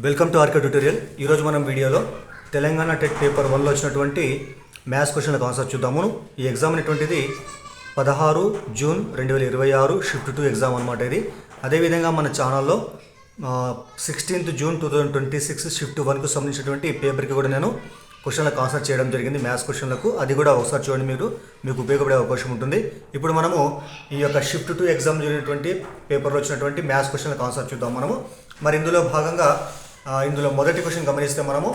Welcome to RK tutorial. ఈరోజు మనం వీడియోలో తెలంగాణ టెట్ పేపర్ 1లో వచ్చినటువంటి మ్యాథ్స్ క్వశ్చన్లకు ఆన్సర్ చూద్దాము. ఈ ఎగ్జామ్ అనేటువంటిది 16 జూన్ 2026 షిఫ్ట్ 2 ఎగ్జామ్ అనమాట. ఇది అదేవిధంగా మన ఛానల్లో 16th జూన్ 2026 షిఫ్ట్ 1కు సంబంధించినటువంటి పేపర్కి కూడా నేను క్వశ్చన్లకు ఆన్సర్ చేయడం జరిగింది, మ్యాథ్స్ క్వశ్చన్లకు. అది కూడా ఒకసారి చూడండి, మీకు ఉపయోగపడే అవకాశం ఉంటుంది. ఇప్పుడు మనము ఈ యొక్క షిఫ్ట్ 2 ఎగ్జామ్ జరిగినటువంటి పేపర్లో వచ్చినటువంటి మ్యాథ్స్ క్వశ్చన్లకు ఆన్సర్ చూద్దాం మనము. మరి ఇందులో భాగంగా ఇందులో మొదటి క్వశ్చన్ గమనిస్తే మనము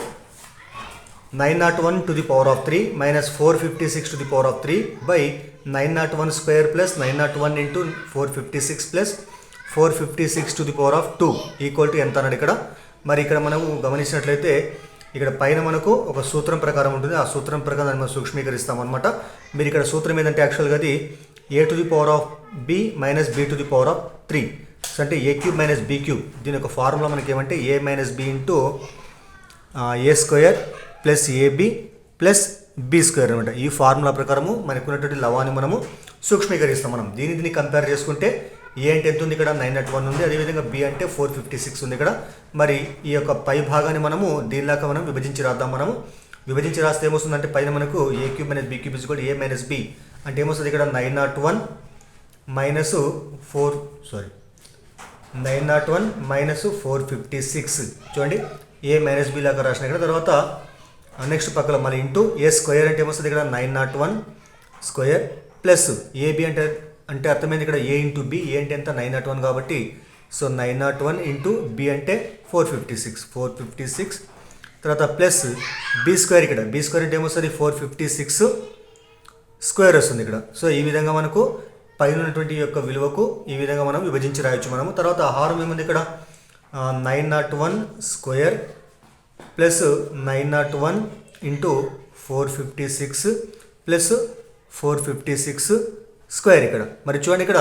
901 to the power of 3 minus 456 to the power of 3 by 901 square plus 901 into 456 plus 456 to the power of 2 equal to ఎంత అన్నాడు ఇక్కడ. మరి ఇక్కడ మనము గమనించినట్లయితే ఇక్కడ పైన మనకు ఒక సూత్రం ప్రకారం ఉంటుంది. ఆ సూత్రం ప్రకారం మనం సూక్ష్మీకరిస్తాం అనమాట. మీరు ఇక్కడ సూత్రం ఏంటంటే యాక్చువల్గా అది a to the power of b minus b to the power of 3 అంటే A cube minus B cube. దీని యొక్క ఫార్ములా మనకి ఏమంటే A minus B into A square plus AB plus B square అనమాట. ఈ ఫార్ములా ప్రకారము మనకు ఉన్నటువంటి లవాన్ని మనము సూక్ష్మీకరిస్తాం. మనం దీన్ని కంపేర్ చేసుకుంటే ఏ అంటే ఎంత ఉంది, ఇక్కడ 901 ఉంది. అదేవిధంగా బి అంటే 456 ఉంది ఇక్కడ. మరి ఈ యొక్క పై భాగాన్ని మనము దీనిలాగా మనం విభజించి రాద్దాం. మనము విభజించి రాస్తే ఏమొస్తుందంటే పైన మనకు A cube minus B cube is కూడా ఏ మైనస్ బి అంటే ఏమొస్తుంది ఇక్కడ 901 మైనస్ 456 చూడండి, ఏ మైనస్ బి లాగా రాసిన ఇక్కడ. తర్వాత నెక్స్ట్ పక్కన మళ్ళీ ఇంటూ ఏ స్క్వేర్ అంటే ఏమొస్తుంది ఇక్కడ 901 స్క్వేర్ ప్లస్ ఏబి అంటే అర్థమైంది ఇక్కడ ఏ ఇంటూ బి. ఏ అంటే ఎంత 901 కాబట్టి సో 901 ఇంటూ బి అంటే 456 తర్వాత ప్లస్ బి స్క్వేర్. ఇక్కడ బి స్క్వేర్ అంటే ఏమొస్తుంది 456 స్క్వేర్ వస్తుంది ఇక్కడ. సో ఈ విధంగా మనకు పైన ఉన్నటువంటి యొక్క విలువకు ఈ విధంగా మనం విభజించి రాయొచ్చు మనము. తర్వాత హారం ఏముంది ఇక్కడ 901 square plus 901 into 456 plus 456 square ఇక్కడ. మరి చూడండి ఇక్కడ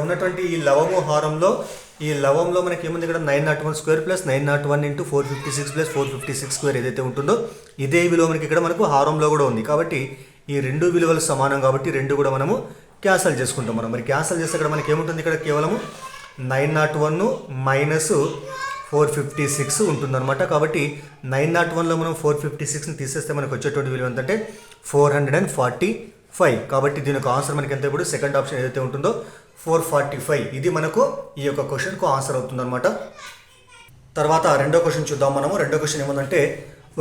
ఉన్నటువంటి ఈ లవము హారంలో ఈ లవంలో మనకి ఏముంది ఇక్కడ 901 square plus 901 into 456 plus 456 square ఏదైతే ఉంటుందో ఇదే విలువ మనకి ఇక్కడ మనకు హారంలో కూడా ఉంది. కాబట్టి ఈ రెండు విలువలు సమానం కాబట్టి రెండు కూడా మనము క్యాన్సల్ చేసుకుంటాం మనం. మరి క్యాన్సల్ చేస్తే ఇక్కడ మనకి ఏముంటుంది ఇక్కడ కేవలము 901 మైనస్ 456 ఉంటుందన్నమాట. కాబట్టి 901లో మనం 456ని తీసేస్తే మనకు వచ్చేటువంటి విలువ ఎంతంటే 445. కాబట్టి దీని యొక్క ఆన్సర్ మనకి ఎంత ఇప్పుడు సెకండ్ ఆప్షన్ ఏదైతే ఉంటుందో 445 ఇది మనకు ఈ యొక్క క్వశ్చన్కు ఆన్సర్ అవుతుందన్నమాట. తర్వాత రెండో క్వశ్చన్ చూద్దాం మనము. రెండో క్వశ్చన్ ఏముందంటే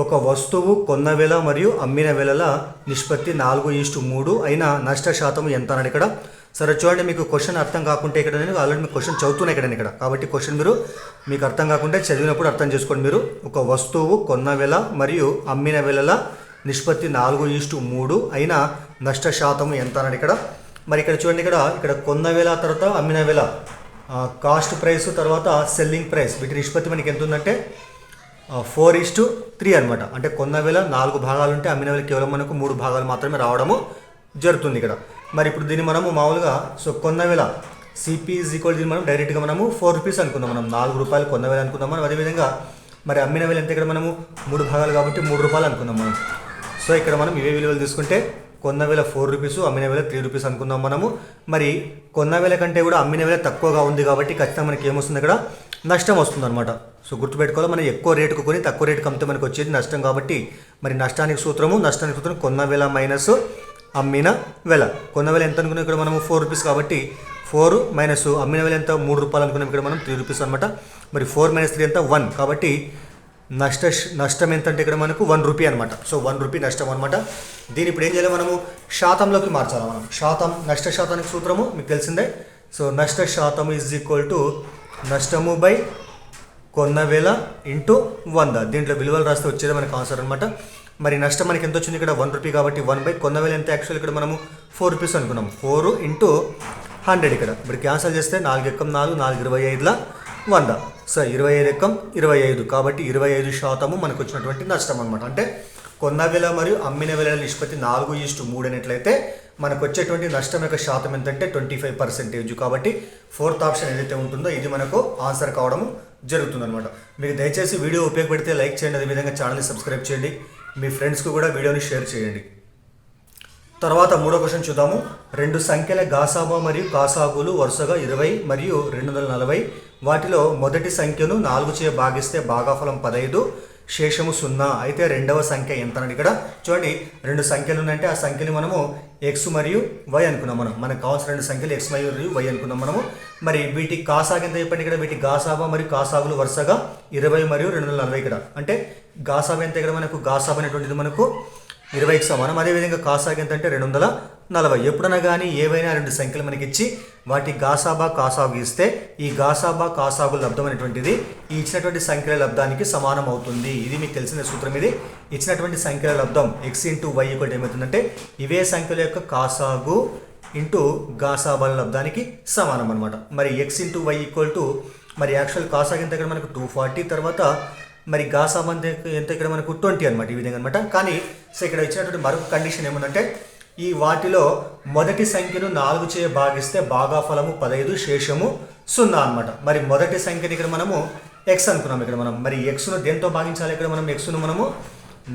ఒక వస్తువు కొన్న వేళ మరియు అమ్మిన వేళల నిష్పత్తి 4:3 అయిన నష్ట శాతం ఎంత అన్నాడు ఇక్కడ. సరే చూడండి, మీకు క్వశ్చన్ అర్థం కాకుంటే ఇక్కడ నేను ఆల్రెడీ మీకు క్వశ్చన్ చదువుతున్నాయి ఇక్కడ. కాబట్టి క్వశ్చన్ మీకు అర్థం కాకుంటే చదివినప్పుడు అర్థం చేసుకోండి మీరు. ఒక వస్తువు కొన్న వేళ మరియు అమ్మిన వేళల నిష్పత్తి 4:3 అయిన నష్ట శాతం ఎంత అన్నాడు ఇక్కడ. మరి ఇక్కడ చూడండి, ఇక్కడ కొన్న వేళ తర్వాత అమ్మిన వేళ కాస్ట్ ప్రైస్ తర్వాత సెల్లింగ్ ప్రైస్ వీటి నిష్పత్తి మనకి ఎంత ఉందంటే 4:3 అనమాట. అంటే కొన్న వేళ 4 భాగాలు ఉంటే అమ్మిన వేళ కేవలం మనకు 3 భాగాలు మాత్రమే రావడము జరుగుతుంది ఇక్కడ. మరి ఇప్పుడు దీన్ని మనము మామూలుగా సో కొన్న వేళ సిపి ఈజ్ ఈక్వల్ దీన్ని మనం డైరెక్ట్గా మనము 4 రూపీస్ అనుకుందాం. మనం 4 రూపాయలు కొన్న వేళ అనుకుందాం మనం. అదేవిధంగా మరి అమ్మిన వేళ ఎంత ఇక్కడ మనము 3 భాగాలు కాబట్టి 3 రూపాయలు అనుకుందాం మనం. సో ఇక్కడ మనం ఇవే విలువలు తీసుకుంటే కొన్న వేళ 4 రూపీస్ అమ్మిన వేళ 3 రూపీస్ అనుకుందాం మనము. మరి కొన్న వేళ కంటే కూడా అమ్మిన వేళ తక్కువగా ఉంది కాబట్టి ఖచ్చితంగా మనకి ఏమొస్తుంది ఇక్కడ నష్టం వస్తుంది అనమాట. సో గుర్తుపెట్టుకోవాలి, మనం ఎక్కువ రేటుకు కొని తక్కువ రేటుకు అమ్మితే మనకు వచ్చేది నష్టం. కాబట్టి మరి నష్టానికి సూత్రం కొన్న వేళ మైనస్ అమ్మిన వేళ. కొన్న వేళ ఎంత అనుకున్నాం ఇక్కడ మనము 4 రూపీస్ కాబట్టి 4 మైనస్ అమ్మిన వేళ ఎంత 3 రూపాయలు అనుకున్నాం ఇక్కడ మనం 3 రూపీస్ అనమాట. మరి 4 మైనస్ 3 ఎంత 1 కాబట్టి నష్టం ఎంత అంటే ఇక్కడ మనకు 1 రూపీ అనమాట. సో 1 రూపీ నష్టం అనమాట. దీని ఇప్పుడు ఏం చేయాలి, మనము శాతంలోకి మార్చాలి మనం. నష్ట శాతానికి సూత్రము మీకు తెలిసిందే. సో నష్ట శాతం ఈజ్ ఈక్వల్ టు నష్టము బై కొన్న వేళ ఇంటూ 100. దీంట్లో విలువలు రాస్తే వచ్చేది మనకు ఆన్సర్ అనమాట. మరి నష్టం మనకి ఎంత వచ్చింది ఇక్కడ 1 రూపీ కాబట్టి 1 బై కొన్న వేళ ఎంత యాక్చువల్ ఇక్కడ మనము 4 రూపీస్ అనుకున్నాం. 4 ఇంటూ 100 ఇక్కడ. ఇప్పుడు క్యాన్సల్ చేస్తే 4 ఎక్కం 4 4 25ల 100. సో 25 ఎక్కం 25 కాబట్టి 25% మనకు వచ్చినటువంటి నష్టం అనమాట. అంటే కొన్న వేళ మరియు అమ్మిన వేళ నిష్పత్తి 4:3 అయినట్లయితే మనకు వచ్చేటువంటి నష్టం యొక్క శాతం ఎంతంటే 25%. కాబట్టి 4th ఆప్షన్ ఏదైతే ఉంటుందో ఇది మనకు ఆన్సర్ కావడం జరుగుతుందన్నమాట. మీకు దయచేసి వీడియో ఉపయోగపడితే లైక్ చేయండి, అదేవిధంగా ఛానల్ని సబ్స్క్రైబ్ చేయండి, మీ ఫ్రెండ్స్కు కూడా వీడియోని షేర్ చేయండి. తర్వాత మూడో క్వశ్చన్ చూద్దాము. రెండు సంఖ్యల గాసాబా మరియు కాసాగులు వరుసగా 20 మరియు 240 వాటిలో మొదటి సంఖ్యను 4 చే భాగిస్తే భాగాఫలం 15, శేషము 0. అయితే రెండవ సంఖ్య ఎంత అని ఇక్కడ చూడండి, రెండు సంఖ్యలు ఉన్నాయంటే ఆ సంఖ్యని మనము ఎక్స్ మరియు వై అనుకున్నాం. మనకు కావాల్సిన రెండు సంఖ్యలు ఎక్స్ మరియు వై అనుకున్నాం మనము. మరి వీటి కాసాగు ఎంత చెప్పండి ఇక్కడ, వీటి గాసాబా మరియు కాసాగులు వరుసగా 20 మరియు 240 ఇక్కడ. అంటే గాసాబా ఎంత ఇక్కడ మనకు, గాసాబా అనేటువంటిది మనకు 20కి సమానం. అదేవిధంగా కాసాగు ఎంత అంటే 240. ఎప్పుడైనా కానీ ఏవైనా రెండు సంఖ్యలు మనకి ఇచ్చి వాటి గాసాబా కాసాగు ఇస్తే ఈ గాసాబా కాసాగు లబ్ధం అనేటువంటిది ఈ ఇచ్చినటువంటి సంఖ్యల లబ్ధానికి సమానం అవుతుంది. ఇది మీకు తెలిసిన సూత్రం. ఇది ఇచ్చినటువంటి సంఖ్యల లబ్ధం ఎక్స్ ఇంటూ వై ఈక్వల్ ఏమవుతుందంటే ఇవే సంఖ్యల యొక్క కాసాగు ఇంటూ గాసాబాల లబ్ధానికి సమానం అనమాట. మరి x into y equal to మరి యాక్చువల్ కాసాగు ఎంత ఇక్కడ మనకు 240, తర్వాత మరి గాసాబా ఎంత ఇక్కడ మనకు 20 అనమాట. ఈ విధంగా అనమాట. కానీ సో ఇక్కడ ఇచ్చినటువంటి మరొక కండిషన్ ఏముందంటే ఈ వాటిలో మొదటి సంఖ్యను 4 చే భాగిస్తే భాగాఫలము 15, శేషము 0 అనమాట. మరి మొదటి సంఖ్యని ఇక్కడ మనము ఎక్స్ అనుకున్నాం. ఇక్కడ మనం మరి ఎక్స్ను దేంతో భాగించాలి, ఇక్కడ మనం ఎక్స్ను మనము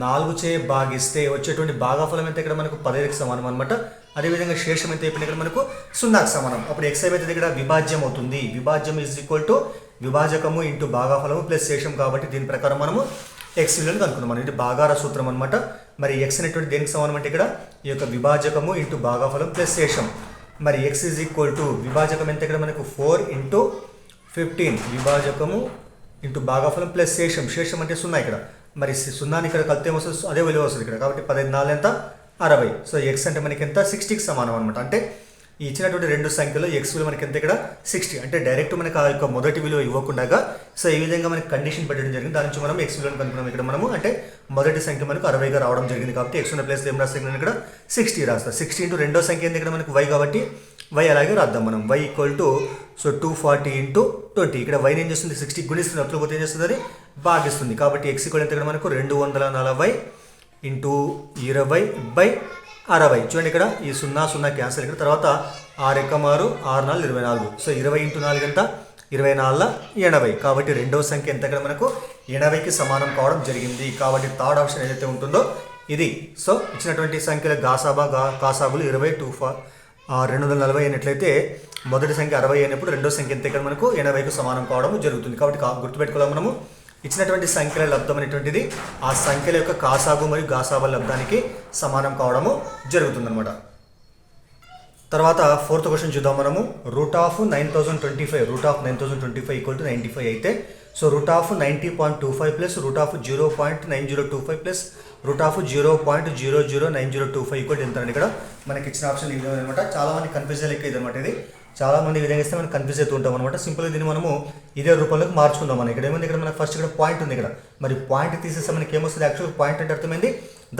4 చే భాగిస్తే వచ్చేటువంటి భాగాఫలం ఎంత ఇక్కడ మనకు 15కి సమానం అనమాట. అదేవిధంగా శేషం ఎంత అయిపోయింది ఇక్కడ మనకు 0కి సమానం. అప్పుడు ఎక్స్ ఏమైతే ఇక్కడ విభాజ్యం అవుతుంది. విభాజ్యం ఈజ్ ఈక్వల్ టు విభాజకము ఇంటూ భాగాఫలము ప్లస్ శేషం. కాబట్టి దీని ప్రకారం మనము ఎక్స్ విలువను కనుక్కున్నాం. ఇది భాగార సూత్రం అనమాట. మరి ఎక్స్ అనేటువంటి దేనికి సమానం అంటే ఇక్కడ ఈ యొక్క విభాజకము ఇంటూ భాగాఫలం ప్లస్ శేషం. మరి ఎక్స్ ఈజ్ ఈక్వల్ టు విభాజకం ఎంత ఇక్కడ మనకు 4 ఇంటూ 15, విభాజకము ఇంటూ భాగాఫలం ప్లస్ శేషం. శేషం అంటే 0 ఇక్కడ. మరి 0ని ఇక్కడ కలిపితే ఏమొస్తుంది, అదే విలువ వస్తుంది ఇక్కడ. కాబట్టి 15 ఎంత 60. సో ఎక్స్ అంటే మనకి ఎంత 60కి సమానం అనమాట. అంటే ఈ ఇచ్చినటువంటి రెండు సంఖ్యలో ఎక్స్ విలువ మనకి ఎంత ఇక్కడ 60. అంటే డైరెక్ట్ మనకి ఆ యొక్క మొదటి విలువ ఇవ్వకుండా సో ఈ విధంగా మనకి కండిషన్ పెట్టడం జరిగింది. దాని నుంచి మనం ఎక్స్ విలువను కనుక్కున్నాం ఇక్కడ మనము. అంటే మొదటి సంఖ్య మనకు 60గా రావడం జరిగింది. కాబట్టి ఎక్స్ ఉన్న ప్లేస్లో ఏం రాస్తాం ఇక్కడ 60 రాస్తాం. 60 ఇంటూ రెండో సంఖ్య ఏంది ఇక్కడ మనకు వై, కాబట్టి వై అలాగే రాద్దాం మనం. Y equal to so 240 into 20. ఇక్కడ వైని ఏం చేస్తుంది 60 గుణిస్తుంది, అట్లా పోతే ఏం చేస్తుంది అది భాగిస్తుంది. కాబట్టి ఎక్స్ ఈక్వల్ ఎంత ఇక్కడ మనకు 240 ఇంటూ 20/60. చూడండి ఇక్కడ ఈ 0 0 క్యాన్సల్. ఇక్కడ తర్వాత 6 6 6 4 24. సో 20 ఇంటూ 4 ఎంత 24 80. కాబట్టి రెండవ సంఖ్య ఎంత ఇక్కడ మనకు 80కి సమానం కావడం జరిగింది. కాబట్టి థర్డ్ ఆప్షన్ ఏదైతే ఉంటుందో ఇది. సో ఇచ్చినటువంటి సంఖ్యల గాసాబా కాసాగులు 20 240 అయినట్లయితే మొదటి సంఖ్య 60 అయినప్పుడు రెండో సంఖ్య ఎంత ఇక్కడ మనకు 80కి సమానం కావడం జరుగుతుంది. కాబట్టి గుర్తుపెట్టుకోవాలి మనము ఇచ్చినటువంటి సంఖ్యల లబ్ధం అనేటువంటిది ఆ సంఖ్యల యొక్క కాసాగు మరియు గాసాబా లబ్ధానికి సమానం కావడము జరుగుతుందన్నమాట. తర్వాత ఫోర్త్ క్వశ్చన్ చూద్దాం మనము. రూట్ ఆఫ్ 9025 ఈక్వల్ టు 95 అయితే so root of 90.25 plus root of 0.9025 plus root of 0.009025 equal ఎంత అండి. ఇక్కడ మనకి ఇచ్చిన ఆప్షన్ ఈ విధంగా అనమాట. చాలా మంది కన్ఫ్యూజ్ లెక్క ఇది అనమాట. ఇది చాలా మంది ఈ విధంగా ఇస్తే మనం కన్ఫ్యూజ్ అవుతూ ఉంటాం అనమాట. సింపుల్గా దీన్ని మనము ఇదే రూపంలోకి మార్చుకుందాం. మనం ఇక్కడ ఏముంది, ఇక్కడ మనకు ఫస్ట్ ఇక్కడ పాయింట్ ఉంది ఇక్కడ. మరి పాయింట్ తీసేస్తే మనకి ఏమొస్తుంది, యాక్చువల్ పాయింట్ అంటే అర్థమైంది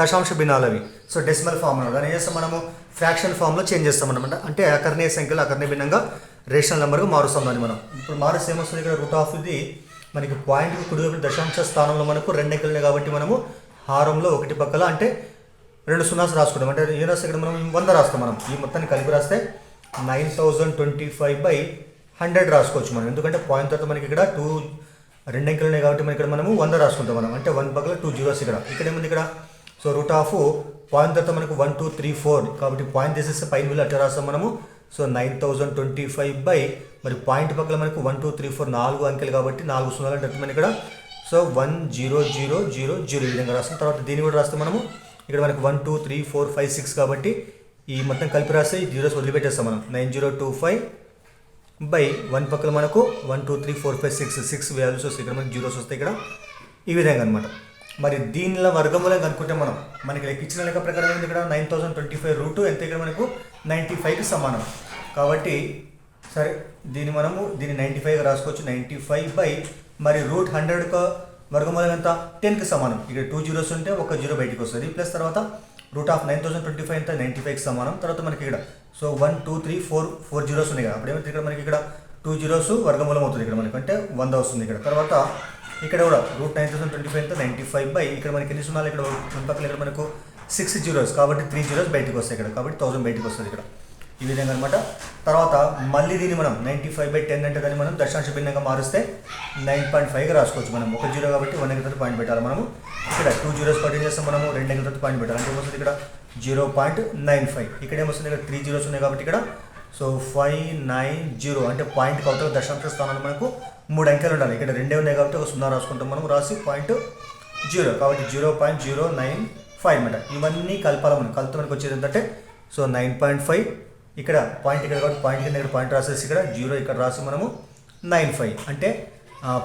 దశాంశ భిన్నాలు అవి. సో డెసిమల్ ఫామ్ దాన్ని ఏం చేస్తాం మనము ఫ్రాక్షన్ ఫామ్లో చేంజ్ చేస్తాం అనమాట. అంటే అకర్ణీయ సంఖ్యలు అకర్ణీయ భిన్నంగా రేషనల్ నెంబర్గా మారుస్తాం దాన్ని మనం. ఇప్పుడు మారుస్తే ఏమొస్తుంది ఇక్కడ రూట్ ఆఫ్ ఇది మనకి పాయింట్కి కుడివైపు దశాంశ స్థానంలో మనకు 2 అంకెలు ఉన్నాయి. కాబట్టి మనము హారంలో ఒకటి పక్కల అంటే 2 సున్నాస్ రాసుకుంటాం. అంటే ఏ రాస్తే ఇక్కడ మనం 100 రాస్తాం. మనం ఈ మొత్తాన్ని కలిపి రాస్తే 9025/100 రాసుకోవచ్చు మనం. ఎందుకంటే పాయింట్ తర్వాత మనకి ఇక్కడ 2 అంకెలు ఉన్నాయి కాబట్టి మనకి ఇక్కడ మనము 100 రాసుకుంటాం మనం. అంటే 1 పక్కల 2 zeros ఇక్కడ ఏముంది ఇక్కడ. సో రూట్ ఆఫ్ పాయింట్ తర్వాత మనకు 1 2 3 4 కాబట్టి పాయింట్ తీసేస్తే పైన విలువ అట్లా రాస్తాం మనము. సో 9025 మరి పాయింట్ పక్కల మనకు 1 2 3 4 4 అంకెలు కాబట్టి 4 సున్నాలు అంటే మనకి ఇక్కడ సో 10000 ఈ విధంగా రాస్తాం. తర్వాత దీన్ని కూడా రాస్తాం మనము. ఇక్కడ మనకు 1 2 3 4 5 6 కాబట్టి ఈ మొత్తం కలిపి రాస్తే ఈ జీరోస్ వదిలిపెట్టేస్తాం మనం. 9025/1 పక్కల మనకు 1 2 3 4 5 6 వాల్యూస్ వస్తాయి. ఇక్కడ మనకి జీరోస్ వస్తాయి ఇక్కడ ఈ విధంగా అనమాట. మరి దీనిలో వర్గమూలం కనుక్కుంటే మనకి లెక్కించిన లెక్క ప్రకారం ఏంటి ఇక్కడ 9025 రూట్ ఎంత ఇక్కడ మనకు 95కి సమానం. కాబట్టి సరే దీన్ని 95గా రాసుకోవచ్చు. 95 మరి రూట్ 100 వర్గమూలం ఎంత 10కి సమానం. ఇక్కడ 2 zeros ఉంటే ఒక 0 బయటికి వస్తుంది. ప్లస్ తర్వాత రూట్ ఆఫ్ 9025 ఎంత 95కి సమానం. తర్వాత మనకి ఇక్కడ సో 1 2 3 4 zeros ఉన్నాయి కదా. అప్పుడు ఏమైతే ఇక్కడ మనకి ఇక్కడ 2 zeros వర్గమూలం అవుతుంది ఇక్కడ మనకి. అంటే 100 వస్తుంది ఇక్కడ. తర్వాత ఇక్కడ కూడా రూట్ 9025 ఎంత 95 ఇక్కడ మనకి ఎన్ని సున్నాలు ఇక్కడ పక్కన ఇక్కడ మనకు 6 zeros కాబట్టి 3 zeros బయటికి వస్తాయి ఇక్కడ. కాబట్టి 1000 బయటికి వస్తుంది ఇక్కడ ఈ విధంగా అనమాట. తర్వాత మళ్ళీ దీన్ని మనం 95/10 అంటే దాన్ని మనం దశాంశ భిన్నంగా మారుస్తే 9.5గా రాసుకోవచ్చు మనం. 1 0 కాబట్టి 1 అంకెలతో పాయింట్ పెట్టాలి మనము. ఇక్కడ 2 zeros పాటు ఏం చేస్తాం మనము 2 అంకెలతో పాయింట్ పెట్టాలి. అంటే ఏమొస్తుంది ఇక్కడ 0.95. ఇక్కడ ఏమొస్తుంది ఇక్కడ 3 zeros ఉన్నాయి కాబట్టి ఇక్కడ సో 590 అంటే పాయింట్కి అవతల దశాంశ స్థానంలో మనకు 3 అంకెలు ఉండాలి. ఇక్కడ 2 ఉన్నాయి కాబట్టి ఒక 0 రాసుకుంటాం మనం, రాసి పాయింట్ 0 కాబట్టి 0.095 అనమాట. ఇవన్నీ కలపాలి మనం. కలిపితే మనకు వచ్చేది ఏంటంటే సో 9.5 ఇక్కడ పాయింట్ ఇక్కడ కాబట్టి పాయింట్ కింద ఇక్కడ పాయింట్ రాసేసి ఇక్కడ 0 ఇక్కడ రాసి మనము 95 అంటే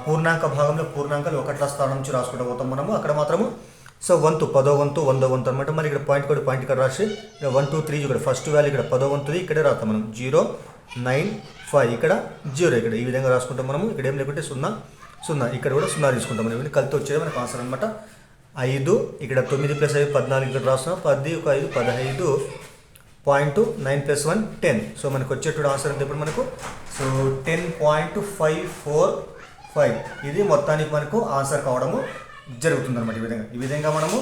పూర్ణాంక భాగంలో పూర్ణాంకాలు ఒకట్ల స్థానం నుంచి రాసుకుంటూ పోతాం మనము. అక్కడ మాత్రము సో వంతు 10వ వంతు 100వ వంతు అనమాట. మరి ఇక్కడ పాయింట్ కూడా పాయింట్ ఇక్కడ రాసి ఇక్కడ 1 2 3 ఇక్కడ ఫస్ట్ వాల్యూ ఇక్కడ 10వ వంతుది ఇక్కడే రాస్తాం మనం 095 ఇక్కడ 0 ఇక్కడ ఈ విధంగా రాసుకుంటాం మనము. ఇక్కడ ఏం లేకుంటే 0 0 ఇక్కడ కూడా 0 తీసుకుంటాం మనం. ఇవన్నీ కలిసి వచ్చేది మనకు ఆన్సర్ అనమాట. 5 ఇక్కడ 9 + 5 14 ఇక్కడ రాస్తున్నాం 10 ఒక 5 15.9 + 1 10. సో మనకు వచ్చేటువంటి ఆన్సర్ అంటే ఇప్పుడు మనకు సో 10.545 ఇది మొత్తానికి మనకు ఆన్సర్ కావడము జరుగుతుంది అనమాట. ఈ విధంగా మనము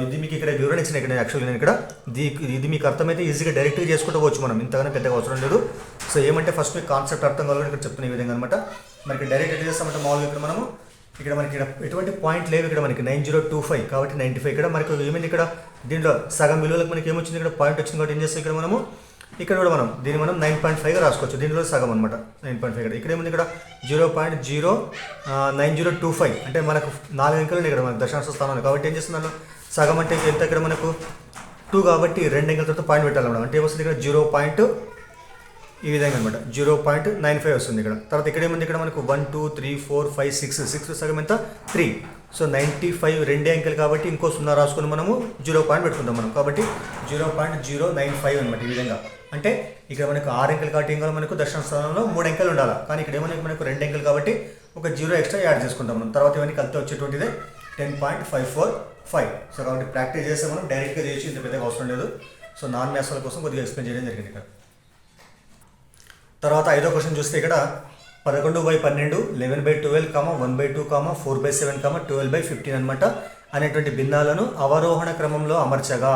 ఇది మీకు ఇక్కడ వివరణ ఇచ్చిన ఇక్కడ యాక్చువల్గా నేను ఇక్కడ ఇది మీకు అర్థమైతే ఈజీగా డైరెక్ట్గా చేసుకుంటూ పోవచ్చు మనం, ఇంతగానే పెద్దగా అవసరం లేదు. సో ఏమంటే ఫస్ట్ మీకు కాన్సెప్ట్ అర్థం కావాలని ఇక్కడ చెప్తున్న ఈ విధంగా అనమాట. మనకి డైరెక్ట్ ఎట్లా చేస్తామంటే మామూలుగా ఇక్కడ మనము ఇక్కడ మనకి ఇక్కడ ఎటువంటి పాయింట్ లేవు. ఇక్కడ మనకి 9025 కాబట్టి 95 ఇక్కడ మనకు ఏమైంది ఇక్కడ దీంట్లో సగం విలువలకు మనకి ఏమొచ్చింది ఇక్కడ పాయింట్ వచ్చింది కాబట్టి ఏం చేస్తాం ఇక్కడ మనము ఇక్కడ కూడా మనం దీన్ని మనం 9.5గా రాసుకోవచ్చు. దీనిలో సగం అనమాట 9.5 ఇక్కడ ఏముంది ఇక్కడ 0.09025 అంటే మనకు 4 అంకెలు ఇక్కడ మనకు దశాంశ స్థానం కాబట్టి ఏం చేస్తున్నాను సగం అంటే ఎంత ఇక్కడ మనకు 2 కాబట్టి 2 అంకెల తర్వాత పాయింట్ పెట్టాలి మనం. అంటే ఏమొస్తుంది ఇక్కడ 0. ఈ విధంగా అనమాట 0.95 వస్తుంది ఇక్కడ. తర్వాత ఇక్కడ ఏముంది ఇక్కడ మనకు 1 2 3 4 5 6 సగం ఎంత 3. సో 95 2 అంకెలు కాబట్టి ఇంకో 0 రాసుకుని మనము 0 పాయింట్ పెట్టుకుంటాం మనం. కాబట్టి 0.095 అనమాట. ఈ విధంగా అంటే ఇక్కడ మనకు 6 అంకెలు కాబట్టి ఏం కావాలి మనకు దశాంశ స్థానంలో 3 అంకెలు ఉండాలి. కానీ ఇక్కడ ఏమైనా మనకు 2 అంకెలు కాబట్టి ఒక 0 ఎక్స్ట్రా యాడ్ చేసుకుంటాం మనం. తర్వాత ఇవన్నీ కలిసి వచ్చేటువంటిదే 10.545. సో కాబట్టి ప్రాక్టీస్ చేస్తే మనం డైరెక్ట్గా చేసి ఇంత పెద్దగా అవసరం లేదు. సో నాన్ మ్యాథ్స్ కోసం కొద్దిగా ఎక్స్ప్లెయిన్ చేయడం జరిగింది ఇక్కడ. తర్వాత 5వ క్వశ్చన్ చూస్తే ఇక్కడ 11/12 11/12 1/2 4/7 12/15 అనమాట అనేటువంటి భిన్నాలను అవరోహణ క్రమంలో అమర్చగా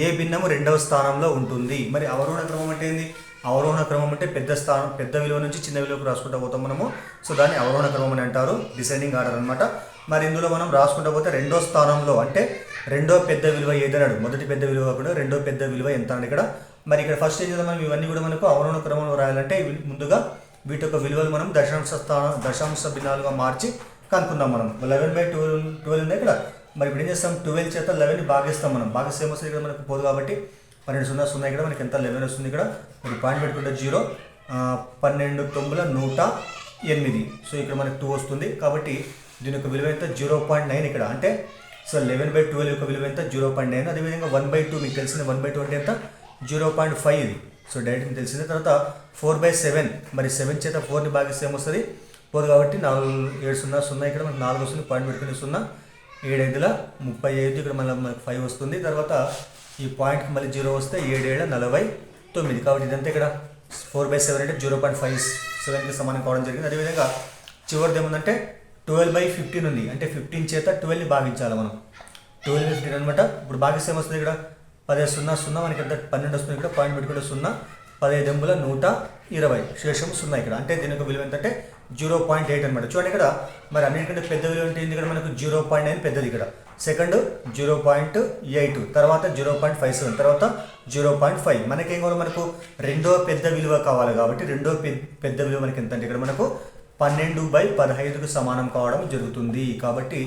ఏ భిన్నము 2వ స్థానంలో ఉంటుంది. మరి అవరోహణ క్రమం అంటే ఏంది? అవరోహణ క్రమం అంటే పెద్ద విలువ నుంచి చిన్న విలువకు రాసుకుంటూ పోతాం మనము. సో దాన్ని అవరోహణ క్రమం అని అంటారు, డిసెండింగ్ ఆర్డర్ అనమాట. మరి ఇందులో మనం రాసుకుంటూ పోతే 2వ స్థానంలో అంటే 2వ పెద్ద విలువ ఏదన్నాడు, మొదటి పెద్ద విలువ కూడా 2వ పెద్ద విలువ ఎంత అని ఇక్కడ. మరి ఇక్కడ ఫస్ట్ ఏం చేద్దాం మనం ఇవన్నీ కూడా మనకు అవరోహణ క్రమంలో రాయాలంటే ముందుగా వీటి యొక్క విలువలు మనం దశాంశ భిన్నాలుగా మార్చి కనుక్కుందాం మనం. 11/12 ఉంది ఇక్కడ. మరి ఇప్పుడు ఏం చేస్తాం 12 చేత 11ని భాగిస్తాం మనం. భాగిస్తే ఏమొస్తుంది ఇక్కడ మనకు పోదు కాబట్టి 12 0 ఇక్కడ మనకి ఎంత 11 వస్తుంది ఇక్కడ. మరి పాయింట్ పెట్టుకుంటే 0 12 9 108. సో ఇక్కడ మనకు 2 వస్తుంది కాబట్టి దీని యొక్క విలువ ఎంత 0.9 ఇక్కడ. అంటే సో 11/12 యొక్క విలువ ఎంత 0.9. అదేవిధంగా 1/2 మీకు తెలిసింది 1/2 అంటే ఎంత 0.5 ఇది. సో డైరెక్ట్ మీకు తెలిసింది. తర్వాత 4/7 మరి 7 చేత 4ని భాగిస్తే ఏమొస్తుంది పోదు కాబట్టి 4 7 0 ఇక్కడ మనకు 4 వస్తుంది. పాయింట్ పెట్టుకుని 0 7 5 35 ఇక్కడ మళ్ళీ మనకు 5 వస్తుంది. తర్వాత ఈ పాయింట్కి మళ్ళీ 0 వస్తే 7 7 49 కాబట్టి ఇదంతా ఇక్కడ 4/7 అంటే 0.57కి సమానం కావడం జరిగింది. అదేవిధంగా చివరిది ఏముందంటే 12/15 ఉంది. అంటే 15 చేత 12ని భాగించాలి మనం. 12/15 అనమాట. ఇప్పుడు భాగిస్తే ఏమొస్తుంది ఇక్కడ 10 0 మనకి ఎంత 12 వస్తుంది ఇక్కడ. పాయింట్ పెట్టుకుంటే 0 15 120 శేషం 0 ఇక్కడ. అంటే దీని యొక్క విలువ ఏంటంటే 0.8 అనమాట. చూడండి ఇక్కడ మరి అన్నిటికంటే పెద్ద విలువ అంటే ఇక్కడ మనకు 0.9 పెద్దది ఇక్కడ. సెకండ్ 0.8 తర్వాత 0.57 తర్వాత 0.5. మనకేం కావాలి మనకు 2వ పెద్ద విలువ కావాలి కాబట్టి 2వ పెద్ద విలువ మనకి ఎంత అంటే ఇక్కడ మనకు 12/15కు సమానం కావడం జరుగుతుంది. కాబట్టి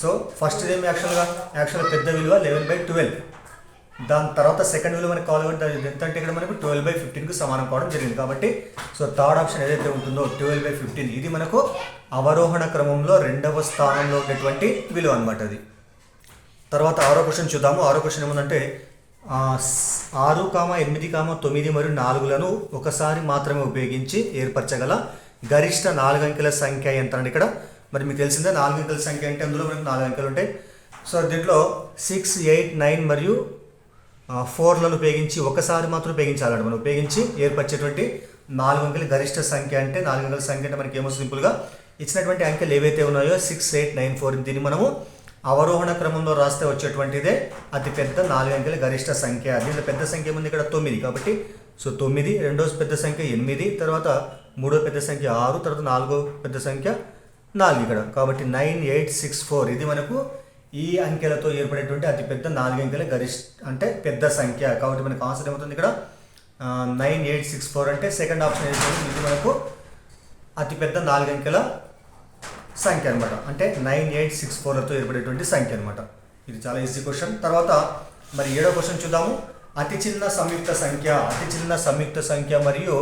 సో ఫస్ట్ ఏమి యాక్చువల్గా పెద్ద విలువ 11/12. దాని తర్వాత సెకండ్ విలువ మనకు కావాలి కాబట్టి ఎంత అంటే ఇక్కడ మనకు 12/15కు సమానం కావడం జరిగింది. కాబట్టి సో థర్డ్ ఆప్షన్ ఏదైతే ఉంటుందో 12/15 ఇది మనకు అవరోహణ క్రమంలో 2వ స్థానంలో ఉన్నటువంటి విలువ అనమాట అది. తర్వాత 6వ క్వశ్చన్ చూద్దాము. 6వ క్వశ్చన్ ఏముందంటే 6, 8, 9 మరియు 4లను ఒకసారి మాత్రమే ఉపయోగించి ఏర్పరచగల గరిష్ట 4 అంకెల సంఖ్య ఎంత అండి ఇక్కడ. మరి మీకు తెలిసిందే 4 అంకెల సంఖ్య అంటే అందులో మనకు 4 అంకెలు ఉంటాయి. సో దీంట్లో 6, 8, 9 మరియు 4లను ఉపయోగించి ఒకసారి మాత్రం ఉపయోగించాలంట. మనం ఉపయోగించి ఏర్పరిచేటువంటి 4 అంకెల గరిష్ట సంఖ్య అంటే 4 అంకెల సంఖ్య అంటే మనకి ఏమో సింపుల్గా ఇచ్చినటువంటి అంకెలు ఏవైతే ఉన్నాయో 6, 8, 9, 4 దీన్ని మనము అవరోహణ క్రమంలో రాస్తే వచ్చేటువంటిదే అతి పెద్ద 4 అంకెల గరిష్ట సంఖ్య. దీంట్లో పెద్ద సంఖ్య ఏముంది ఇక్కడ 9 కాబట్టి సో 9, రెండో పెద్ద సంఖ్య 8, తర్వాత మూడో పెద్ద సంఖ్య 6, తర్వాత 4వ పెద్ద సంఖ్య 4 ఇక్కడ. కాబట్టి 9, 8, 6, 4 ఇది మనకు ఈ అంకెలతో ఏర్పడేటువంటి అతిపెద్ద 4 అంకెల గరిష్ట అంటే పెద్ద సంఖ్య. కాబట్టి మనకు ఆన్సర్ ఏమవుతుంది ఇక్కడ 9864 అంటే సెకండ్ ఆప్షన్ ఏదైతే ఇది మనకు అతిపెద్ద 4 అంకెల సంఖ్య అనమాట. అంటే 9864లతో ఏర్పడేటువంటి సంఖ్య అనమాట. ఇది చాలా ఈజీ క్వశ్చన్. తర్వాత మరి 7వ క్వశ్చన్ చూద్దాము. అతి చిన్న సంయుక్త సంఖ్య మరియు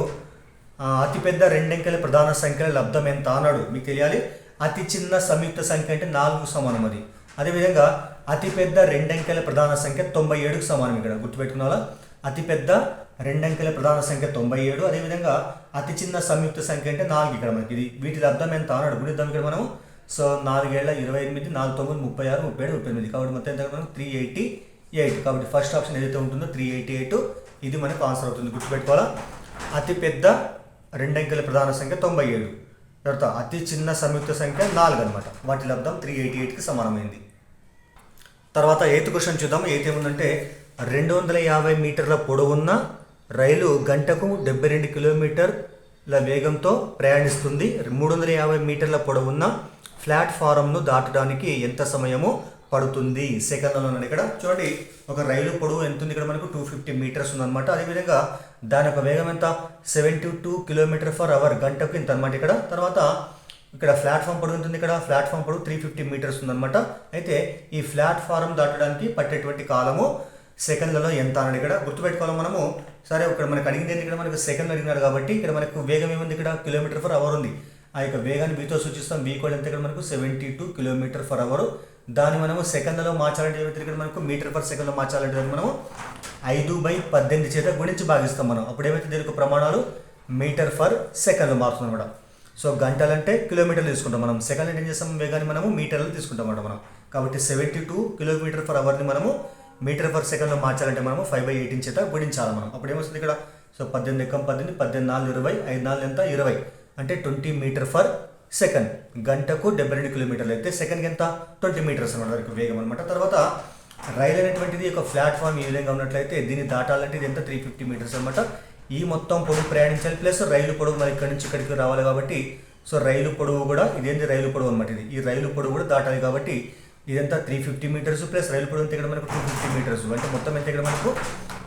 అతిపెద్ద రెండంకెల ప్రధాన సంఖ్యల లబ్ధం ఎంత అన్నాడు. మీకు తెలియాలి. అతి చిన్న సంయుక్త సంఖ్య అంటే 4కు సమానం అది. అదేవిధంగా అతిపెద్ద రెండంకెల ప్రధాన సంఖ్య 97కు సమానం. ఇక్కడ గుర్తుపెట్టుకున్నారా? అతిపెద్ద రెండంకెల ప్రధాన సంఖ్య 97, అదేవిధంగా అతి చిన్న సంయుక్త సంఖ్య అంటే 4. ఇక్కడ మనకి ఇది వీటి లబ్ధం ఎంత అన్నాడు. గుణిద్దాం ఇక్కడ మనం. సో 4 ఏళ్ళ 28, 4 9 36, 37, 38. కాబట్టి మొత్తం ఎంత మనం 388. కాబట్టి ఫస్ట్ ఆప్షన్ ఏదైతే ఉంటుందో 388 ఇది మనకు ఆన్సర్ అవుతుంది. గుర్తుపెట్టుకోవాలా? అతిపెద్ద రెండంకెల ప్రధాన సంఖ్య 97, తర్వాత అతి చిన్న సంయుక్త సంఖ్య 4 అనమాట. వాటి లబ్ధం 388కి సమానమైంది. తర్వాత 8th క్వశ్చన్ చూద్దాం. 8 ఏముందంటే 250 మీటర్ల పొడవున్న రైలు గంటకు 72 కిలోమీటర్ల వేగంతో ప్రయాణిస్తుంది. 350 మీటర్ల పొడవున్న ప్లాట్ఫారంను దాటడానికి ఎంత సమయము పడుతుంది సెకండ్లలో? ఇక్కడ చూడండి, ఒక రైలు పొడవు ఎంత ఉంది ఇక్కడ మనకు 250 మీటర్స్ ఉందన్నమాట. అదేవిధంగా దాని యొక్క వేగం ఎంత 72 km/h, గంటకు ఇంత అనమాట ఇక్కడ. తర్వాత ఇక్కడ ప్లాట్ఫామ్ పొడవు ఉంటుంది. ఇక్కడ ప్లాట్ఫామ్ పొడవు 350 మీటర్స్ ఉందన్నమాట. అయితే ఈ ప్లాట్ఫారం దాటడానికి పట్టేటువంటి కాలము సెకండ్లలో ఎంత అన్నాడు. ఇక్కడ గుర్తుపెట్టుకోవాలి మనము. సరే, ఇక్కడ మనకు అడిగింది ఇక్కడ మనకు సెకండ్ అడిగినాడు కాబట్టి ఇక్కడ మనకు వేగం ఏముంది ఇక్కడ km/h ఉంది. ఆ యొక్క వేగాన్ని వీతో సూచిస్తాం. వీ కూడా ఎంత ఇక్కడ మనకు 72 km/h. దాన్ని మనము సెకండ్లలో మార్చాలంటే ఏమైతే ఇక్కడ మనకు మీటర్/సెకండ్లో మార్చాలంటే మనము 5/18 చేత గుణించి భాగిస్తాం మనం. అప్పుడు ఏమైతే దీనికి ప్రమాణాలు మీటర్/సెకండ్లో మారుతుంది అనమాట. సో గంటలంటే కిలోమీటర్లు తీసుకుంటాం మనం, సెకండ్ అంటే ఏం చేస్తాం వేగాన్ని మనము మీటర్లు తీసుకుంటాం అన్నమాట మనం. కాబట్టి 72 km/hని మనము మీటర్/సెకండ్లో మార్చాలంటే మనము 5/18 చేత గుణించాలి మనం. అప్పుడు ఏమొస్తుంది ఇక్కడ? సో 18 ఎక్కం 18, 18 4 20, 5 4 ఎంత 20 అంటే 20 మీటర్/సెకండ్. గంటకు 72 కిలోమీటర్లు అయితే సెకండ్కి ఎంత 20 మీటర్స్ అనమాట వరకు వేగం అనమాట. తర్వాత రైలు అనేటువంటిది ఒక ప్లాట్ఫామ్ ఈ విధంగా ఉన్నట్లయితే దీన్ని దాటాలంటే ఇది ఎంత 350 మీటర్స్ అనమాట. ఈ మొత్తం పొడవు ప్రయాణించాలి, ప్లస్ రైలు పొడవు మరి ఇక్కడ నుంచి ఇక్కడికి రావాలి కాబట్టి సో రైలు పొడవు కూడా ఇదేంటి రైలు పొడవు అనమాట. ఇది ఈ రైలు పొడవు కూడా దాటాలి కాబట్టి ఇదంతా 350 మీటర్స్ ప్లస్ రైలు పొడవు ఎంత ఇక్కడ మనకు 250 మీటర్స్. అంటే మొత్తం ఎంత ఇక్కడ మనకు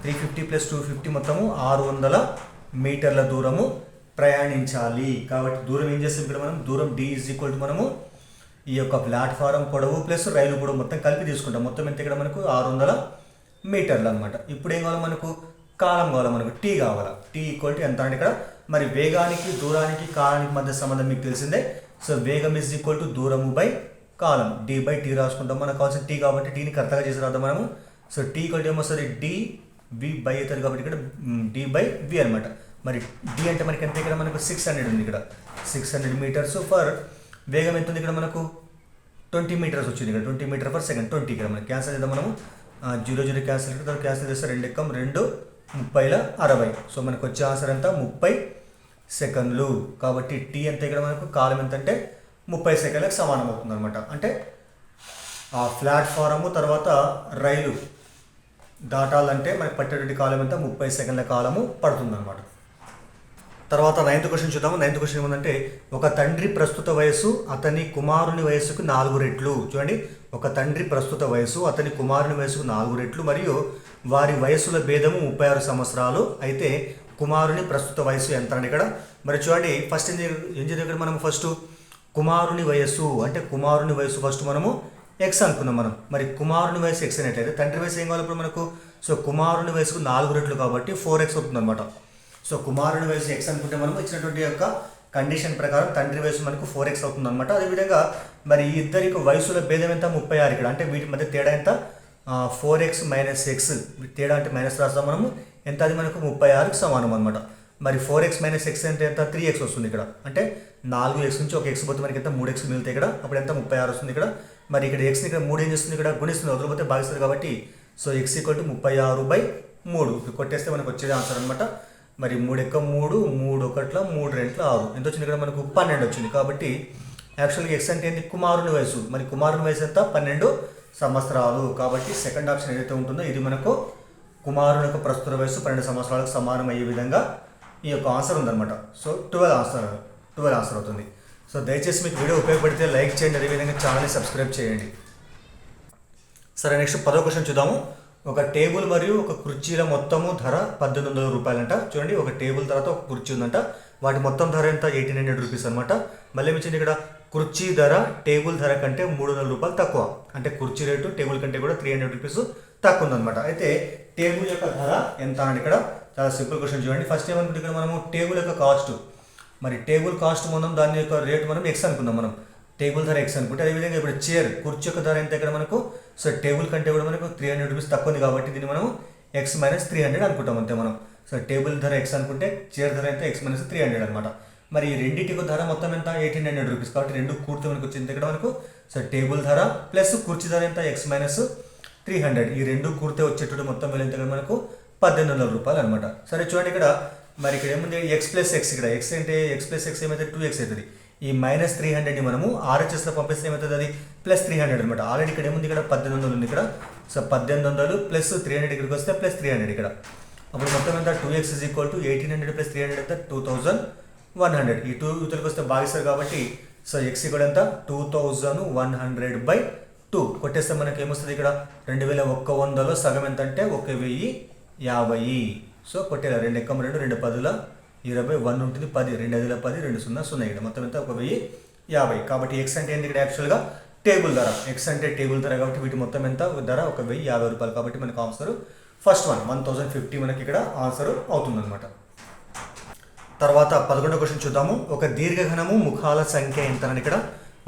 350 + 250 మొత్తము 600 మీటర్ల దూరము ప్రయాణించాలి. కాబట్టి దూరం ఏం చేస్తాం ఇక్కడ మనం? దూరం D = మనము ఈ యొక్క ప్లాట్ఫారం పొడవు ప్లస్ రైలు పొడవు మొత్తం కలిపి తీసుకుంటాం. మొత్తం ఎంత ఇక్కడ మనకు 600 మీటర్లు అనమాట. ఇప్పుడు ఏం కావాలి మనకు? కాలం కావాలి మనకు, T కావాలి. T = ఎంత అంటే ఇక్కడ మరి వేగానికి దూరానికి కాలానికి మధ్య సంబంధం మీకు తెలిసిందే. సో వేగం = దూరము బై కాలం, D/T రాసుకుంటాం. మనకు కావాల్సిన T కాబట్టి Tని కరెక్ట్గా చేసి రాద్దాం మనము. సో T = ఏమొస్తుంది? DV/అవుతుంది కాబట్టి ఇక్కడ D/V అనమాట. మరి D అంటే మనకి ఎంత ఇక్కడ మనకు 600 ఉంది. ఇక్కడ 600 మీటర్స్ ఫర్ వేగం ఎంత ఉంది ఇక్కడ మనకు 20 మీటర్స్ వచ్చింది. ఇక్కడ 20 మీటర్/సెకండ్ 20 ఇక్కడ మనకి క్యాన్సిల్ చేద్దాం మనము. 0 0 క్యాన్సిల్ అయితే తర్వాత క్యాన్సిల్ చేస్తే 2 ఎక్కం 2 30 60. సో మనకు వచ్చే ఆన్సర్ ఎంత 30 సెకండ్లు. కాబట్టి T ఎంత ఇక్కడ మనకు కాలం ఎంత అంటే 30 సెకండ్లకు సమానం అవుతుంది అనమాట. అంటే ఆ ప్లాట్ఫారము తర్వాత రైలు దాటాలంటే మనకు పట్టేటువంటి కాలం ఎంత 30 సెకండ్ల కాలము పడుతుంది అనమాట. తర్వాత 9th క్వశ్చన్ చూద్దాము. 9th క్వశ్చన్ ఏమందంటే ఒక తండ్రి ప్రస్తుత వయస్సు అతని కుమారుని వయస్సుకు 4 రెట్లు. చూడండి, ఒక తండ్రి ప్రస్తుత వయస్సు అతని కుమారుని వయస్సుకు 4 రెట్లు మరియు వారి వయస్సుల భేదము 36 సంవత్సరాలు. అయితే కుమారుని ప్రస్తుత వయస్సు ఎంత అంటే ఇక్కడ మరి చూడండి, ఫస్ట్ ఏం చేద్దాం ఇక్కడ మనము ఫస్ట్ కుమారుని వయస్సు అంటే కుమారుని వయస్సు ఫస్ట్ మనము ఎక్స్ అనుకున్నాం మనం. మరి కుమారుని వయసు ఎక్స్ అయినట్లయితే తండ్రి వయసు ఏం కావాలి ఇప్పుడు మనకు? సో కుమారుని వయసుకు 4 రెట్లు కాబట్టి 4x అవుతుంది అనమాట. సో కుమారుని వయసు ఎక్స్ అనుకుంటే మనం ఇచ్చినటువంటి యొక్క కండిషన్ ప్రకారం తండ్రి వయసు మనకు 4x అవుతుంది అనమాట. అదేవిధంగా మరి ఈ ఇద్దరికి వయసుల భేదం ఎంత 36 ఇక్కడ. అంటే వీటి మధ్య తేడా ఎంత 4x - x. తేడా అంటే మైనస్ రాస్తాం మనము. ఎంత అది మనకు 36కి సమానం అనమాట. మరి 4x - x అంటే ఎంత 3x వస్తుంది ఇక్కడ. అంటే 4x నుంచి ఒక x పోతే మనకి ఎంత 3x మిగులుతాయి ఇక్కడ. అప్పుడు ఎంత 36 వస్తుంది ఇక్కడ. మరి ఇక్కడ xని ఇక్కడ 3 ఏం చేస్తుంది ఇక్కడ గుణిస్తుంది, వదిలిపోతే భాగిస్తుంది కాబట్టి సో x = 36/3 కొట్టేస్తే మనకు వచ్చేది ఆన్సర్ అనమాట. మరి 3 ఎక్క 3 3 1 3 2 6 ఎంత వచ్చింది ఇక్కడ మనకు 12 వచ్చింది. కాబట్టి యాక్చువల్గా x అంటే ఏంటి? కుమారుని వయసు. మరి కుమారుని వయసు ఎంత 12 సంవత్సరాలు. కాబట్టి సెకండ్ ఆప్షన్ ఏదైతే ఉంటుందో ఇది మనకు కుమారుని యొక్క ప్రస్తుత వయసు 12 సంవత్సరాలకు సమానం అయ్యే విధంగా ఈ యొక్క ఆన్సర్ ఉందన్నమాట. సో 12 ఆన్సర్ అవుతుంది. సో దయచేసి మీకు వీడియో ఉపయోగపడితే లైక్ చేయండి, అదేవిధంగా ఛానల్ని సబ్స్క్రైబ్ చేయండి. సరే, నెక్స్ట్ 10వ క్వశ్చన్ చూద్దాము. ఒక టేబుల్ మరియు ఒక కుర్చీల మొత్తము ధర 1800 రూపాయలంట. చూడండి, ఒక టేబుల్ తర్వాత ఒక కుర్చీ ఉందంట. వాటి మొత్తం ధర ఎంత? 1800 రూపీస్ అనమాట. మళ్ళీ ఏమిచ్చింది ఇక్కడ? కుర్చీ ధర టేబుల్ ధర కంటే 300 రూపాయలు తక్కువ. అంటే కుర్చీ రేటు టేబుల్ కంటే కూడా 300 రూపీస్ తక్కువ ఉందన్నమాట. అయితే టేబుల్ యొక్క ధర ఎంత అని ఇక్కడ చాలా సింపుల్ క్వశ్చన్. చూడండి, ఫస్ట్ ఏమనుకుంటే ఇక్కడ మనము టేబుల్ యొక్క కాస్ట్, మరి టేబుల్ కాస్ట్ మనం దాని యొక్క రేటు మనం ఎక్స్ అనుకుందాం. మనం టేబుల్ ధర ఎక్స్ అనుకుంటే, అదేవిధంగా ఇప్పుడు చైర్ కుర్చీ యొక్క ధర ఎంత ఇక్కడ మనకు? సో టేబుల్ కంటే కూడా మనకు 300 రూపీస్ తక్కువ ఉంది కాబట్టి దీన్ని మనం ఎక్స్ మైనస్ 300 అనుకుంటాం అంతే మనం. సో టేబుల్ ధర ఎక్స్ అనుకుంటే చైర్ ధర ఎంత? ఎక్స్ మైనస్ 300 అనమాట. మరి ఈ రెండింటికి ధర మొత్తం ఎంత? 1800 రూపీస్. కాబట్టి రెండు కూడితే మనకు వచ్చింది ఇక్కడ మనకు. సో టేబుల్ ధర ప్లస్ కుర్చీ ధర ఎంత? X minus 300. ఈ రెండు కూడితే వచ్చేటప్పుడు మొత్తం ఎంత ఇక్కడ మనకు? 1800 రూపాయలు అనమాట. సరే చూడండి, ఇక్కడ మరి ఇక్కడ ఏముంది? X plus X. ఇక్కడ ఎక్స్ అంటే ఎక్స్ ప్లస్ ఎక్స్ ఏమైతే 2x అవుతుంది. ఈ మైనస్ 300ని మనము RHSలో పంపిస్తే ఏమవుతుంది? అది ప్లస్ 300 అనమాట. ఆల్రెడీ ఇక్కడ ఏముంది? ఇక్కడ 1800 ఉంది ఇక్కడ. సో 1800 ప్లస్ 300 ఇక్కడికి వస్తే ప్లస్ 300 ఇక్కడ. అప్పుడు మొత్తం ఎంత? 2x = 1800 ప్లస్ 300 ఎంత? 2100. ఈ 2 యూతలకు వస్తే భాగిస్తారు కాబట్టి సో ఎక్స్ కూడా ఎంత? 2100/2 కొట్టేస్తే మనకి ఏమొస్తుంది? ఇక్కడ 2100లో సగం ఎంత అంటే 1050. సో కొట్టేలా 2 ఎక్కం 2 2 10ల 20 1 ఉంటుంది 10 2 5ల 10 2 0 0 ఇక్కడ మొత్తం ఎంత? 1050. కాబట్టి ఎక్స్ అంటే ఏంటి ఇక్కడ? యాక్చువల్గా టేబుల్ ధర. ఎక్స్ అంటే టేబుల్ ధర కాబట్టి వీటి మొత్తం ఎంత? ధర 1050 రూపాయలు. కాబట్టి మనకు ఆన్సర్ ఫస్ట్ 1050 మనకి ఇక్కడ ఆన్సర్ అవుతుందన్నమాట. తర్వాత 11వ క్వశ్చన్ చూద్దాము. ఒక దీర్ఘఘనము ముఖాల సంఖ్య ఎంత అని ఇక్కడ?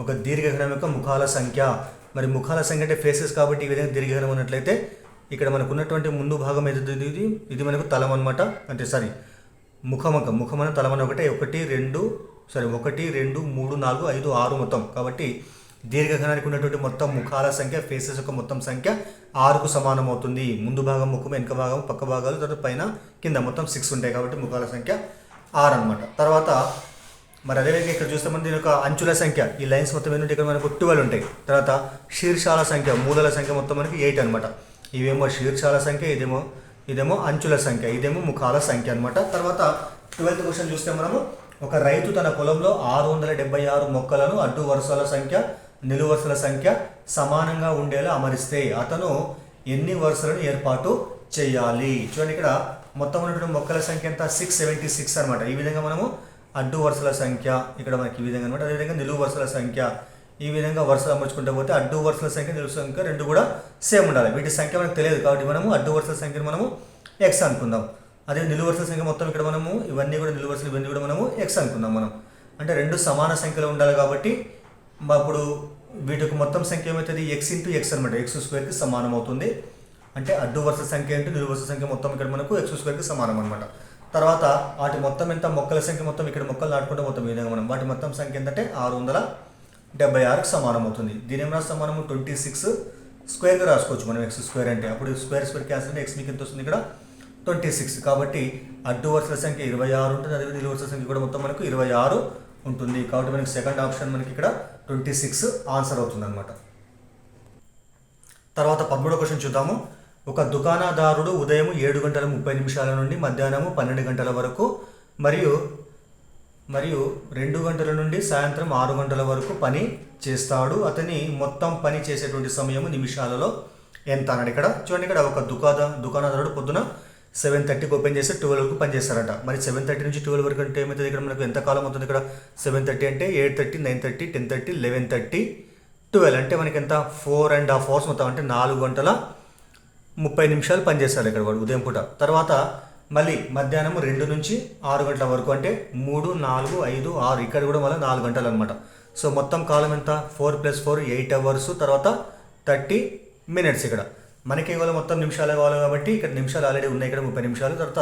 ఒక దీర్ఘఘనం యొక్క ముఖాల సంఖ్య. మరి ముఖాల సంఖ్య అంటే ఫేసెస్ కాబట్టి ఈ విధంగా దీర్ఘఘనం ఉన్నట్లయితే ఇక్కడ మనకు ఉన్నటువంటి ముందు భాగం ఏదైతే ఇది మనకు తలం అనమాట. అంటే సారీ ముఖమన తలమన 1 2 3 4 5 6 మొత్తం. కాబట్టి దీర్ఘఘనానికి ఉన్నటువంటి మొత్తం ముఖాల సంఖ్య ఫేసెస్ యొక్క మొత్తం సంఖ్య 6కు సమానం అవుతుంది. ముందు భాగం ముఖం, వెనుక భాగం, పక్క భాగాలు, తర్వాత పైన కింద మొత్తం 6 ఉంటాయి కాబట్టి ముఖాల సంఖ్య 6 అనమాట. తర్వాత మరి అదేవిధంగా ఇక్కడ చూస్తే మనం దీని యొక్క అంచుల సంఖ్య, ఈ లైన్స్ మొత్తం ఏంటంటే ఇక్కడ మనకు 12 ఉంటాయి. తర్వాత శీర్షాల సంఖ్య, మూలల సంఖ్య మొత్తం మనకి 8 అనమాట. ఇవేమో శీర్షాల సంఖ్య, ఇదేమో అంచుల సంఖ్య, ఇదేమో ముఖాల సంఖ్య అనమాట. తర్వాత 12th క్వశ్చన్ చూస్తే మనము ఒక రైతు తన పొలంలో 676 మొక్కలను అడ్డు వరుసల సంఖ్య, నిలువు వరుసల సంఖ్య సమానంగా ఉండేలా అమరిస్తే అతను ఎన్ని వరుసలను ఏర్పాటు చేయాలి? చూడండి, ఇక్కడ మొత్తం ఉన్నటువంటి మొక్కల సంఖ్య ఎంత? 676 అనమాట. ఈ విధంగా మనము అడ్డు వరుసల సంఖ్య ఇక్కడ మనకి ఈ విధంగా అనమాట. అదేవిధంగా నిలువు వరుసల సంఖ్య ఈ విధంగా వరుసలు అమర్చుకుంటూ పోతే అడ్డు వరుసల సంఖ్య, నిలువు సంఖ్య రెండు కూడా సేమ్ ఉండాలి. వీటి సంఖ్య మనకు తెలియదు కాబట్టి మనము అడ్డు వరుసల సంఖ్యను మనము ఎక్స్ అనుకుందాం. అదే నిలువు వరుసల సంఖ్య మొత్తం ఇక్కడ మనము ఇవన్నీ కూడా నిలువు వరుసలు ఇవన్నీ కూడా మనము ఎక్స్ అనుకుందాం మనం. అంటే రెండు సమాన సంఖ్యలో ఉండాలి కాబట్టి అప్పుడు వీటికి మొత్తం సంఖ్య ఏమవుతుంది? ఎక్స్ ఇంటూ ఎక్స్ అనమాట. x² సమానం అవుతుంది. అంటే అడ్డు వరుస సంఖ్య ఇంటూ నిలువు వరుస సంఖ్య మొత్తం ఇక్కడ మనకు x² సమానం అనమాట. తర్వాత వాటి మొత్తం ఎంత? మొక్కల సంఖ్య మొత్తం ఇక్కడ మొక్కలు నాటుకుంటే మొత్తం ఈ విధంగా మనం వాటి మొత్తం సంఖ్య ఏంటంటే 676కు సమానం అవుతుంది. దీని ఏం రాస్తాం మనము? 26² రాసుకోవచ్చు మనం x² అంటే. అప్పుడు స్క్వేర్ క్యాన్సిల్ అంటే x మీకు ఎంత వస్తుంది? ఇక్కడ 26. కాబట్టి అడ్డు వరుసల సంఖ్య 26 ఉంటుంది. అదే నిలువు వరుసల సంఖ్య కూడా మొత్తం మనకు 26 ఉంటుంది. కాబట్టి మనకి సెకండ్ ఆప్షన్ మనకి ఇక్కడ 26 ఆన్సర్ అవుతుంది అనమాట. తర్వాత 13వ క్వశ్చన్ చూద్దాము. ఒక దుకాణదారుడు ఉదయం 7:30 నుండి మధ్యాహ్నం 12 గంటల వరకు మరియు 2 గంటల నుండి సాయంత్రం 6 గంటల వరకు పని చేస్తాడు. అతని మొత్తం పని చేసేటువంటి సమయం నిమిషాలలో ఎంత అన్నాడు ఇక్కడ. చూడండి, ఇక్కడ ఒక దుకాణదారుడు పొద్దున 7:30కి ఓపెన్ చేస్తే 12 వరకు పని చేస్తారట. మరి 7:30 నుంచి 12 వరకు అంటే ఏమవుతుంది? ఇక్కడ మనకు ఎంత కాలం అవుతుంది? ఇక్కడ 7:30 అంటే 8:30, 9:30, 10:30, 11:30, 12 అంటే మనకి ఎంత? 4.5 hours మొత్తం. అంటే 4 గంటల 30 నిమిషాలు పనిచేస్తారు ఇక్కడ వాడు ఉదయం పూట. తర్వాత మళ్ళీ మధ్యాహ్నం 2 నుంచి 6 గంటల వరకు అంటే 3, 4, 5, 6 ఇక్కడ కూడా మళ్ళీ 4 గంటలు అనమాట. సో మొత్తం కాలం ఎంత? 4 + 4 8 hours. తర్వాత 30 minutes. ఇక్కడ మనకి ఇవాళ మొత్తం నిమిషాలు కావాలి కాబట్టి ఇక్కడ నిమిషాలు ఆల్రెడీ ఉన్నాయి ఇక్కడ 30 నిమిషాలు. తర్వాత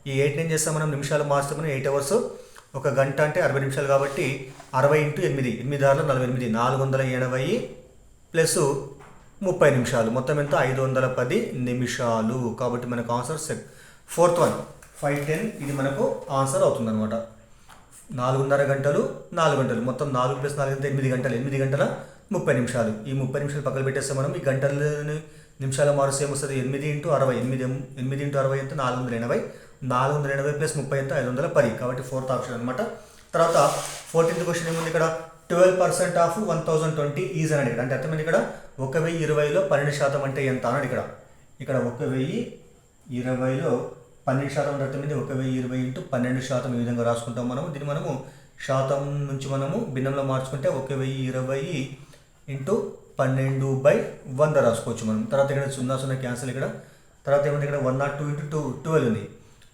ఈ 8 ఏం చేస్తాం మనం? నిమిషాలు మార్చుతాం. 8 hours, ఒక గంట అంటే 60 నిమిషాలు కాబట్టి 60 × 8 8 6 48 480 ప్లస్ 30 నిమిషాలు మొత్తం ఎంత? 510 నిమిషాలు. కాబట్టి మనకు ఆన్సర్ 4th one 5:10 ఇది మనకు ఆన్సర్ అవుతుంది అనమాట. 4.5 గంటలు 4 గంటలు మొత్తం 4 + 4 అంటే 8 గంటలు. 8 గంటల 30 నిమిషాలు. ఈ 30 నిమిషాలు పక్కన పెట్టేస్తే మనం ఈ గంటలని నిమిషాల మారుస్తే ఏమొస్తుంది? 8 × 60 8 × 60 ఎంత? 480 480 + 30 ఎంత? 510. కాబట్టి 4th ఆప్షన్ అనమాట. తర్వాత 14th క్వశ్చన్ ఏముంది? ఇక్కడ 12% ఆఫ్ 1020 ఈజ్ అని ఇక్కడ అంటే అర్థమైంది. ఇక్కడ 1020లో 12% అంటే ఎంత అన్నాడు ఇక్కడ. ఇక్కడ 1020లో 12% అంటే అర్థమైంది. 1020 ఇంటూ 12% ఈ విధంగా రాసుకుంటాం మనము. దీన్ని మనము శాతం నుంచి మనము భిన్నంలో మార్చుకుంటే 1020 ఇంటూ 12/100 రాసుకోవచ్చు మనం. తర్వాత ఇక్కడ 0 క్యాన్సిల్ ఇక్కడ. తర్వాత ఏముంది ఇక్కడ 102 ఇంటూ 12 ఉంది.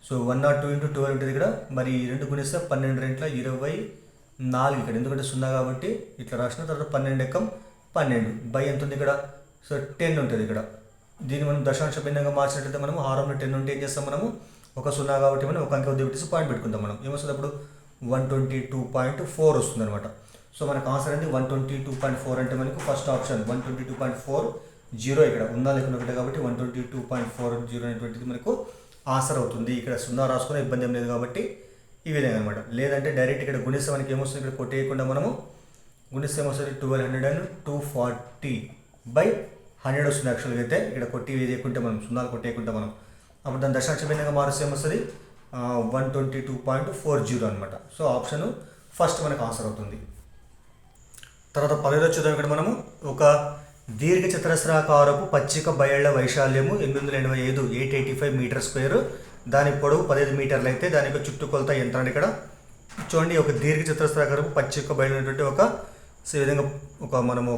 సో 102 ఇంటూ 12 ఉంటుంది ఇక్కడ. మరి 2 గుణిస్తే 12 2 24 ఇక్కడ, ఎందుకంటే 0 కాబట్టి ఇట్లా రాసిన. తర్వాత 12 ఎక్కం 12 బై ఎంత ఉంది ఇక్కడ. సో 10 ఉంటుంది ఇక్కడ. దీన్ని మనం దశాంశ భిన్నంగా మార్చినట్లయితే మనము హారంలో 10 ఉంటే ఏం చేస్తాం మనము, ఒక 0 కాబట్టి మనం ఒక అంకె ఉద్యోగ పెట్టేసి పాయింట్ పెట్టుకుంటాం మనం. ఏమొస్తుంది అప్పుడు 122.4 వస్తుంది అనమాట. సో మనకు ఆన్సర్ అనేది 122.4 అంటే మనకు ఫస్ట్ ఆప్షన్ 122.40 ఇక్కడ ఉందా లేకుండా ఒకటే కాబట్టి 122.40 అనేటువంటిది మనకు ఆన్సర్ అవుతుంది. ఇక్కడ 0 రాసుకునే ఇబ్బంది ఏం లేదు కాబట్టి ఈ విధంగా అనమాట. లేదంటే డైరెక్ట్ ఇక్కడ గుణిస్తే మనకి ఏమొస్తుంది, ఇక్కడ కొట్టేయకుండా మనము గుణిస్తే ఏమొస్తుంది 1240/100 వస్తుంది. యాక్చువల్గా అయితే ఇక్కడ కొట్టి వేయకుంటే మనం 0 కొట్టేయకుంటే మనం అప్పుడు దాని దశాంశ భిన్నంగా మారిస్తే ఏమొస్తుంది 122.40 అనమాట. సో ఆప్షన్ ఫస్ట్ మనకు ఆన్సర్ అవుతుంది. తర్వాత 15 చూద్దాం. ఇక్కడ మనము ఒక దీర్ఘ చతురస్రాకారపు పచ్చిక బయళ్ల వైశాల్యము 885 885 మీటర్ స్క్వేర్, దాని పొడవు 15 మీటర్లు అయితే దాని యొక్క చుట్టుకొలత ఎంత అంటే ఇక్కడ చూడండి. ఒక దీర్ఘ చతురస్రాకారపు పచ్చిక బయలునటువంటి ఒక ఈ విధంగా మనము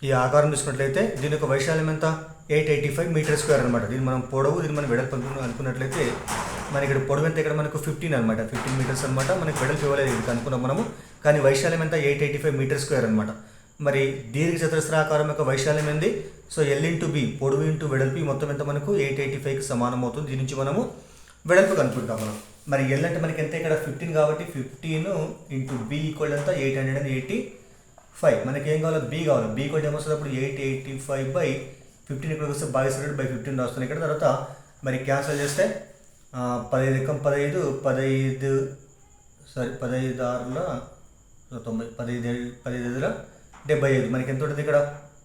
ఈ ఆకారం తీసుకున్నట్లయితే దీని యొక్క వైశాల్యం ఎంత 885 మీటర్ స్క్వేర్ అనమాట. దీన్ని మనం పొడవు, దీన్ని మనం వెడల్పు అనుకున్నట్లయితే మనకి ఇక్కడ పొడవు ఎంత ఇక్కడ మనకు 15 అనమాట, 15 మీటర్స్ అనమాట. మనకి వెడల్పు ఇవ్వలేదు ఇది అనుకున్నాం మనము, కానీ వైశాల్యం ఎంత 885 మీటర్ స్క్వేర్ అనమాట. మరి దీర్ఘ చతురస్రాకారం యొక్క వైశాల్యం ఏంది, సో L ఇంటూ బి పొడవు ఇంటూ వెడల్పు మొత్తం ఎంత మనకు 885కి సమానం అవుతుంది. దీని నుంచి మనము వెడల్పు కనుక్కుంటాం మనం. మరి L అంటే మనకి ఎంత ఇక్కడ 15 కాబట్టి 15 ఇంటూ బి ఈక్వల్ ఎంత 885. మనకి ఏం కావాలి, బి కావాలి. బి ఈక్వల్ ఏమొస్తుంది అప్పుడు 885/15 ఇక్కడ వస్తే 22/15 రాస్తుంది ఇక్కడ. తర్వాత మరి క్యాన్సిల్ చేస్తే 15 ఎక్కం 15 15 సారీ 15 6 90 15 75 మనకి ఎంత ఉంటుంది ఇక్కడ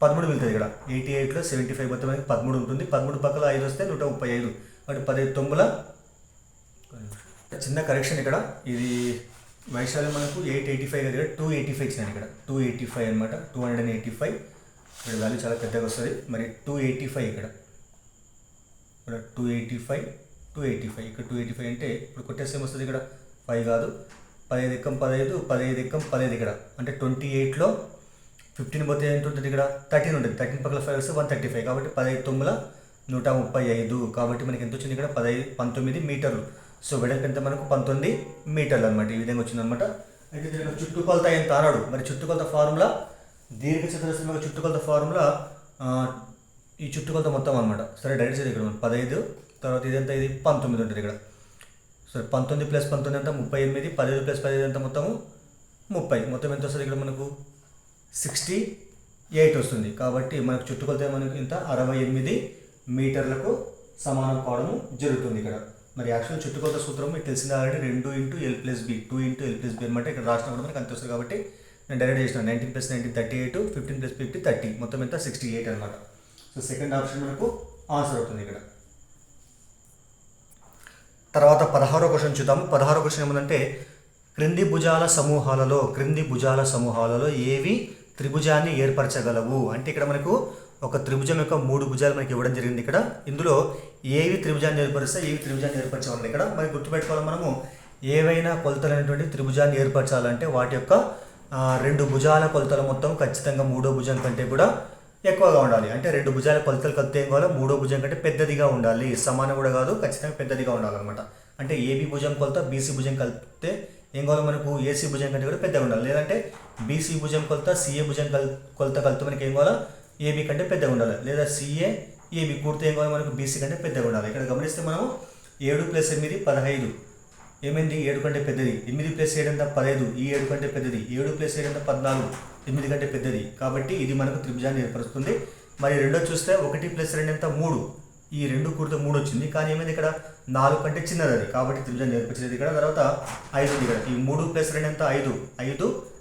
13 మిగులుతుంది ఇక్కడ. 88లో 75 మొత్తం మనకి 13 ఉంటుంది. 13 పక్కల 5 వస్తే 135 కాబట్టి 15 9 చిన్న కరెక్షన్ ఇక్కడ. ఇది వైశాల్యం మనకు 885 దగ్గర 285 ఇచ్చినాను ఇక్కడ 285 అనమాట. 285 ఇక్కడ వాల్యూ చాలా పెద్దగా వస్తుంది. మరి 285 ఇక్కడ 285 ఇక్కడ 285 అంటే ఇప్పుడు కొట్టేస్తే వస్తుంది ఇక్కడ 5 కాదు 15 ఎక్కం 15 15 ఎక్కం 15 ఇక్కడ అంటే 28లో 15 పోతే ఎంత ఉంటుంది ఇక్కడ 13 ఉంటుంది. 13 పక్కల 5 వస్తే 135 కాబట్టి 15 9 135 కాబట్టి మనకి ఎంత వచ్చింది ఇక్కడ 19 మీటర్లు. సో వెడల్పు ఎంత మనకు 19 మీటర్లు అనమాట. ఈ విధంగా వచ్చిందనమాట. అయితే దీని చుట్టుకొలత ఎంత అన్నాడు. మరి చుట్టుకొలత ఫార్ములా దీర్ఘ చతురస్రం యొక్క చుట్టుకొలత ఫార్ములా ఈ చుట్టుకొలత మొత్తం అనమాట. సరే డైరెక్ట్ చేసి ఇక్కడ 15 తర్వాత ఇదంతా ఇది 19 ఉంటుంది ఇక్కడ. సరే 19 + 19 ఎంత 38, 15 + 15 ఎంత మొత్తము 30, మొత్తం ఎంత వస్తుంది ఇక్కడ మనకు 68 వస్తుంది. కాబట్టి మనకు చుట్టుకొలత మనకు ఇంత 68 మీటర్లకు సమానం కావడము జరుగుతుంది ఇక్కడ. మరి యాక్చువల్ చుట్టుకొలత సూత్రం మీకు తెలిసింది already 2 × L + B 2 × L + B అనమాట. ఇక్కడ రాసిన కూడా మనకు అంత వస్తుంది కాబట్టి నేను డైరెక్ట్ చేసిన 19 + 19 38, 15 + 50 30, మొత్తం ఎంత 68 అనమాట. సో సెకండ్ ఆప్షన్ మనకు ఆన్సర్ అవుతుంది ఇక్కడ. తర్వాత 16వ క్వశ్చన్ చూద్దాము. 16వ క్వశ్చన్ ఏమంటే క్రింది భుజాల సమూహాలలో ఏవి త్రిభుజాన్ని ఏర్పరచగలవు అంటే ఇక్కడ మనకు ఒక త్రిభుజం యొక్క 3 భుజాలు మనకి ఇవ్వడం జరిగింది ఇక్కడ. ఇందులో ఏవి త్రిభుజాన్ని ఏర్పరిస్తే ఏవి త్రిభుజాన్ని ఏర్పరచాలి ఇక్కడ మనకి గుర్తుపెట్టుకోవాలి. మనము ఏవైనా కొలతలైనటువంటి త్రిభుజాన్ని ఏర్పరచాలంటే వాటి యొక్క 2 భుజాల కొలతల మొత్తం ఖచ్చితంగా 3వ భుజం కంటే కూడా ఎక్కువగా ఉండాలి. అంటే 2 భుజాల కొలతలు కలిపితే ఏం కావాలి 3వ భుజం కంటే పెద్దదిగా ఉండాలి. సమానం కూడా కాదు, ఖచ్చితంగా పెద్దదిగా ఉండాలన్నమాట. అంటే ఏబీ భుజం కొలత బీసీ భుజం కలిపితే ఏం కావాలి మనకు ఏసీ భుజం కంటే కూడా పెద్దగా ఉండాలి. లేదంటే బీసీ భుజం కొలత సిఏ భుజం కొలత కలిపితే మనకి ఏం కావాలా ఏబీ కంటే పెద్దగా ఉండాలి. లేదా సిఏ ఏబీ కూడితే ఏం కావాలి మనకు బీసీ కంటే పెద్దగా ఉండాలి. ఇక్కడ గమనిస్తే మనము 7 + 8 15 ఏమైంది 7 కంటే పెద్దది. 8 + 7 ఎంత 15, ఈ 7 కంటే పెద్దది. 7 + 7 ఎంత 14, 8 కంటే పెద్దది. కాబట్టి ఇది మనకు త్రిభుజాన్ని ఏర్పరుస్తుంది. మరి రెండో చూస్తే 1 + 2 ఎంత 3, ఈ 2 కూడితే 3 వచ్చింది. కానీ ఏమైంది ఇక్కడ 4 కంటే చిన్నది అది, కాబట్టి త్రిభుజాన్ని ఏర్పరిచేది ఇక్కడ. తర్వాత 5 ఉంది ఇక్కడ. ఈ 3 + 2 ఎంత 5,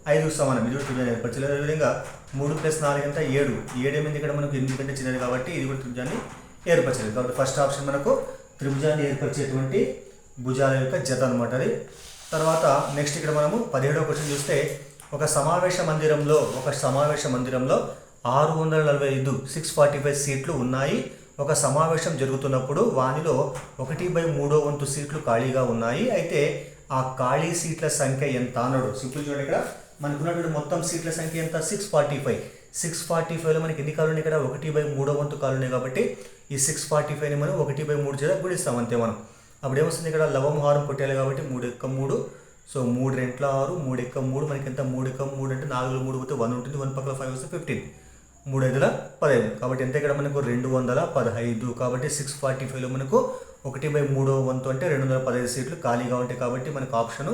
5కు సమానం. ఇది కూడా త్రిభుజాన్ని ఏర్పరచలేదు. అదేవిధంగా 3 + 4 ఎంత 7, 7 ఏమైంది ఇక్కడ మనకు 8 కంటే చిన్నది కాబట్టి ఇది కూడా త్రిభుజాన్ని ఏర్పరచలేదు. కాబట్టి ఫస్ట్ ఆప్షన్ మనకు త్రిభుజాన్ని ఏర్పరిచేటువంటి భుజాల యొక్క జత అనమాట అది. తర్వాత నెక్స్ట్ ఇక్కడ మనము 17వ క్వశ్చన్ చూస్తే ఒక సమావేశ మందిరంలో 645 645 సీట్లు ఉన్నాయి. ఒక సమావేశం జరుగుతున్నప్పుడు వానిలో 1/3 వంతు సీట్లు ఖాళీగా ఉన్నాయి. అయితే ఆ ఖాళీ సీట్ల సంఖ్య ఎంత అన్నాడు. సింపుల్ చూడండి, ఇక్కడ మనకున్నటువంటి మొత్తం సీట్ల సంఖ్య ఎంత 645. 645లో మనకి ఎన్ని కాళ్ళు ఉన్నాయి, ఇక్కడ 1/3 వంతు కాళ్ళు ఉన్నాయి. కాబట్టి ఈ 645ని మనం 1/3 చేత గుణిస్తాం అంతే మనం. అప్పుడు ఏమొస్తుంది, ఇక్కడ లవం హారం కొట్టాలి కాబట్టి 3 × 3, సో 3 × 2 6, 3 × 3 మనకి ఎంత 3 × 3 అంటే 4 3 పోతే 1 ఉంటుంది, 1 పక్కన 5 వస్తే 15, 3 5 15. కాబట్టి ఎంత ఇక్కడ మనకు 215. కాబట్టి 645లో మనకు 1/3 వంతు అంటే 215 సీట్లు ఖాళీగా ఉంటాయి. కాబట్టి మనకు ఆప్షన్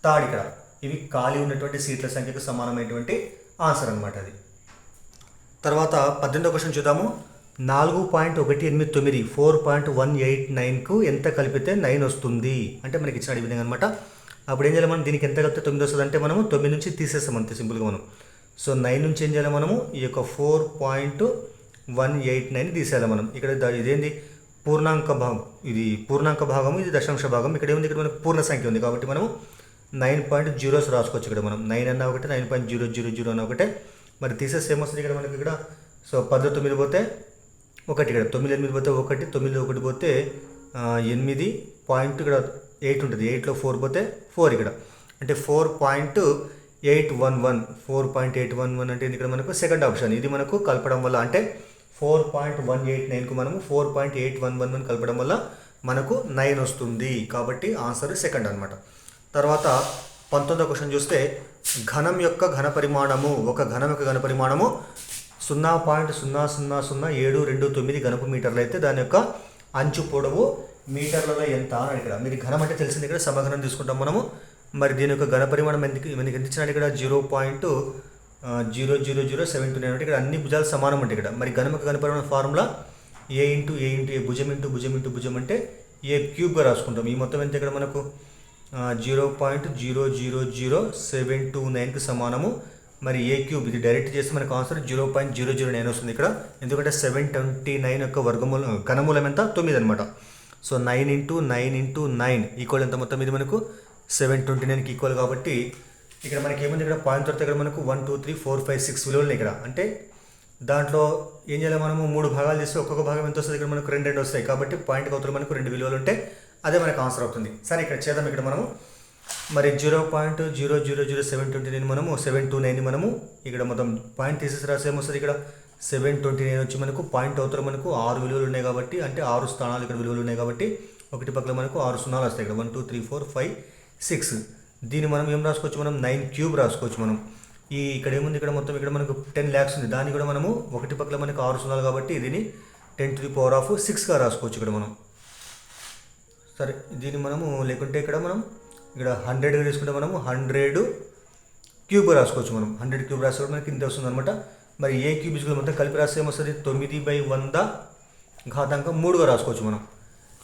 థర్డ్ ఇక్కడ. ఇవి ఖాళీ ఉన్నటువంటి సీట్ల సంఖ్యకు సమానమైనటువంటి ఆన్సర్ అనమాట అది. తర్వాత 18వ క్వశ్చన్ చూద్దాము. 4.189 4.189కు ఎంత కలిపితే 9 వస్తుంది అంటే మనకి ఇచ్చిన ఈ విధంగా అనమాట. అప్పుడు ఏం చేయాలి మనం, దీనికి ఎంత కలిపితే 9 వస్తుంది అంటే మనము 9 నుంచి తీసేస్తాం అంతే సింపుల్గా మనం. సో 9 నుంచి ఏం చేయాలి మనము, ఈ యొక్క 4.189 తీసేయాలి మనం. ఇక్కడ ఇదేంది పూర్ణాంక భాగం, ఇది పూర్ణాంక భాగము, ఇది దశాంశ భాగం. ఇక్కడ ఏముంది, ఇక్కడ మనకు పూర్ణ సంఖ్య ఉంది కాబట్టి మనము 9.0 రాసుకోవచ్చు. ఇక్కడ మనం 9 అన్న ఒకటే, 9.000 అన్న ఒకటే. మరి తీసేస్తే ఏమొస్తుంది ఇక్కడ మనకి, ఇక్కడ సో 19 పోతే 1, ఇక్కడ 9 పోతే 1, 9 పోతే 8 పాయింట్, ఇక్కడ 8 ఉంటుంది, 8లో 4 పోతే 4 ఇక్కడ అంటే 4.811 అంటే ఇక్కడ మనకు సెకండ్ ఆప్షన్. ఇది మనకు కలపడం వల్ల అంటే 4.189కు మనము 4.811 కలపడం వల్ల మనకు 9 వస్తుంది. కాబట్టి ఆన్సర్ సెకండ్ అనమాట. తర్వాత 19వ క్వశ్చన్ చూస్తే, ఘనం యొక్క ఘన పరిమాణము, ఒక ఘనం యొక్క ఘన పరిమాణము 0.0000729 ఘనపు మీటర్లు అయితే దాని యొక్క అంచు పొడవు మీటర్లలో ఎంత అని ఇక్కడ. మీరు ఘనం అంటే తెలిసింది, ఇక్కడ సమఘనం తీసుకుంటాం మనము. మరి దీని యొక్క ఘన పరిమాణం మనకి ఎంత ఇచ్చినట్టు, ఇక్కడ 0.00079 అంటే ఇక్కడ అన్ని భుజాలు సమానం అంటే ఇక్కడ. మరి ఘనం యొక్క ఘన పరిమాణం ఫార్ములా a × a భుజం × భుజం అంటే a క్యూబ్గా రాసుకుంటాం. ఈ మొత్తం ఎంత ఇక్కడ మనకు 0.000729కి సమానము. మరి ఏ క్యూబ్ ఇది డైరెక్ట్ చేస్తే మనకు ఆన్సర్ 0.009 వస్తుంది ఇక్కడ. ఎందుకంటే 729 యొక్క వర్గమూలం ఘనమూలం ఎంత 9 అనమాట. సో 9 × 9 × 9 ఈక్వల్ ఎంత మొత్తం, ఇది మనకు 729కి ఈక్వల్. కాబట్టి ఇక్కడ మనకి ఏముంది, ఇక్కడ పాయింట్ తర్వాత ఇక్కడ మనకు 1 2 3 4 5 6 విలువలు ఇక్కడ. అంటే దాంట్లో ఏం చేయాలి మనము, 3 భాగాలు చేస్తే ఒక్కొక్క భాగం ఎంత వస్తుంది, ఇక్కడ మనకు 2 వస్తాయి. కాబట్టి పాయింట్ అవతల మనకు 2 విలువలు ఉంటే అదే మనకు ఆన్సర్ అవుతుంది. సరే ఇక్కడ చేద్దాం. ఇక్కడ మనము మరి 0.00079 మనము 729 మనము ఇక్కడ మొత్తం పాయింట్ తీసేసి రాస్తే ఏమొస్తుంది, ఇక్కడ 729 వచ్చి మనకు పాయింట్ అవతల మనకు 6 విలువలు ఉన్నాయి కాబట్టి, అంటే 6 స్థానాలు ఇక్కడ విలువలు ఉన్నాయి కాబట్టి ఒకటి పక్కన మనకు 6 సున్నాలు వస్తాయి. ఇక్కడ 1 2 3 4 5 6. దీన్ని మనం ఏం రాసుకోవచ్చు, మనం 9 క్యూబ్ రాసుకోవచ్చు మనం. ఈ ఇక్కడ ఏముంది, ఇక్కడ మొత్తం ఇక్కడ మనకు 10 lakhs ఉంది. దాన్ని కూడా మనము ఒకటి పక్కన మనకు 6 సున్నాలు కాబట్టి దీన్ని 10⁶6గా రాసుకోవచ్చు ఇక్కడ మనం. సరే దీన్ని మనము లేకుంటే ఇక్కడ మనం ఇక్కడ 100గా తీసుకుంటే మనము 100 క్యూబ్ రాసుకోవచ్చు మనం. 100 క్యూబ్ రాసుకోవడం మనకి ఇంత వస్తుంది అనమాట. మరి ఏ క్యూబ్ ఇసుకులు మొత్తం కలిపి రాస్తే ఏమొస్తుంది, 9/100 రాసుకోవచ్చు మనం.